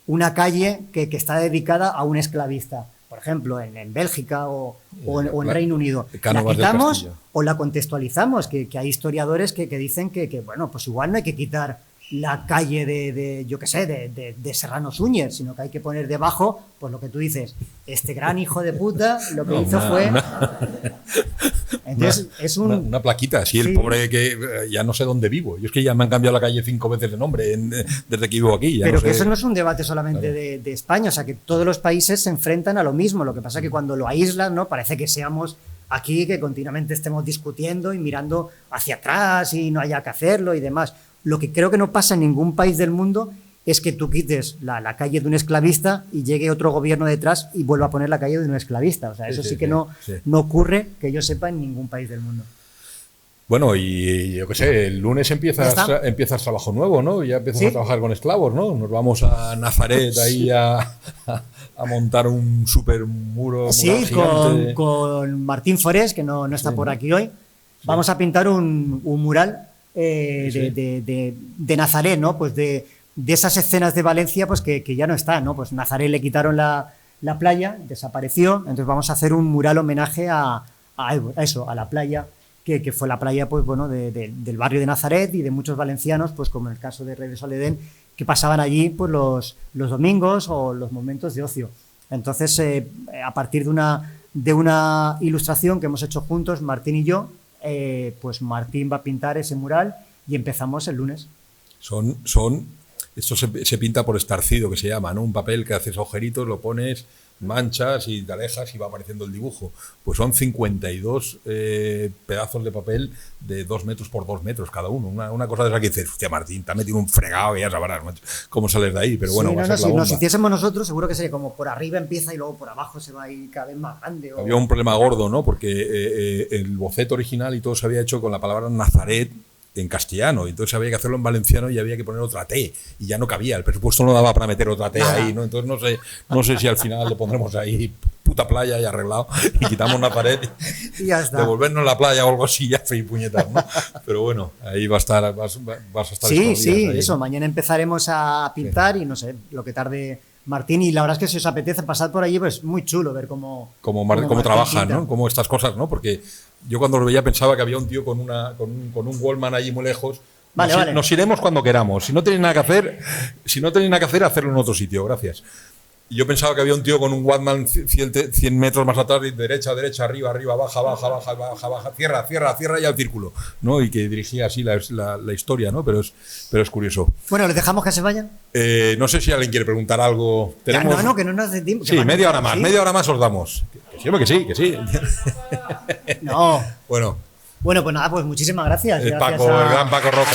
una calle que está dedicada a un esclavista? Por ejemplo, en Bélgica o en Reino Unido. ¿La quitamos o la contextualizamos? Que hay historiadores que dicen que, bueno, pues igual no hay que quitar la calle de Serrano Súñez, sino que hay que poner debajo, pues lo que tú dices, este gran hijo de puta, lo que hizo fue... Entonces, es una plaquita, sí, el pobre que ya no sé dónde vivo. Yo es que ya me han cambiado la calle 5 veces de nombre desde que vivo aquí. Pero no que sé. eso no es un debate solamente Claro. de España, o sea, que todos los países se enfrentan a lo mismo. Lo que pasa es que cuando lo aíslan, ¿no? Parece que seamos aquí, que continuamente estemos discutiendo y mirando hacia atrás y no haya que hacerlo y demás. Lo que creo que no pasa en ningún país del mundo es que tú quites la calle de un esclavista y llegue otro gobierno detrás y vuelva a poner la calle de un esclavista. O sea, eso sí que no ocurre, que yo sepa, en ningún país del mundo. Bueno, y yo qué sé, el lunes empiezas trabajo nuevo, ¿no? Ya empiezas a trabajar con esclavos, ¿no? Nos vamos a Nazaret ahí a montar un super mural gigante. Con Martín Forés, que no está por aquí hoy. Vamos a pintar un mural de Nazaret, ¿no? Pues de esas escenas de Valencia, pues que ya no está, ¿no? Pues Nazaret le quitaron la playa, desapareció, entonces vamos a hacer un mural homenaje a eso, a la playa, que fue la playa, pues bueno, del barrio de Nazaret y de muchos valencianos, pues como en el caso de Regreso al Edén, que pasaban allí pues los domingos o los momentos de ocio. Entonces, a partir de una ilustración que hemos hecho juntos, Martín y yo, pues Martín va a pintar ese mural y empezamos el lunes. Esto se pinta por estarcido, que se llama, ¿no? Un papel que haces agujeritos, lo pones, manchas y te alejas y va apareciendo el dibujo. Pues son 52 pedazos de papel de 2 metros por 2 metros cada uno. Una cosa de esa que dices, hostia, Martín, te has metido un fregado y ya sabrás cómo sales de ahí. Pero bueno, va a ser la bomba. Si nos hiciésemos nosotros, seguro que sería como por arriba empieza y luego por abajo se va a ir cada vez más grande. Había un problema gordo, ¿no? Porque el boceto original y todo se había hecho con la palabra Nazaret en castellano, y entonces había que hacerlo en valenciano y había que poner otra T, y ya no cabía, el presupuesto no daba para meter otra T ahí, ¿no? Entonces no sé si al final le pondremos ahí puta playa y arreglado, y quitamos una pared Y ya está. devolvernos la playa o algo así, ya fe y puñetas, ¿no? Pero bueno, ahí vas a estar Sí, estos días ahí, eso. ¿no? Mañana empezaremos a pintar y no sé, lo que tarde Martín. Y la verdad es que si os apetece pasar por allí, pues muy chulo ver cómo Cómo trabajan, pinta. ¿no? Cómo estas cosas, ¿no? Porque yo cuando lo veía pensaba que había un tío con un Wallman allí muy lejos. Vale. Nos iremos cuando queramos. Si no tenéis nada que hacer, hacerlo en otro sitio, gracias. Y yo pensaba que había un tío con un Wallman 100 metros más atrás, derecha, arriba, baja, cierra y al círculo, ¿no? Y que dirigía así la historia, ¿no? Pero es curioso. Bueno, ¿les dejamos que se vayan? No sé si alguien quiere preguntar algo. ¿Tenemos? Ya, no, que no nos hace tiempo. Sí, media hora más os damos. Que sí. No. Bueno, Bueno, pues nada, pues muchísimas gracias. el Gracias Paco, el gran Paco Roca.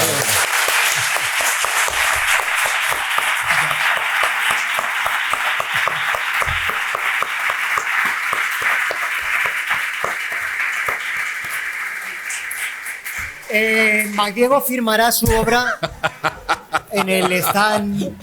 Mac Diego firmará su obra en el stand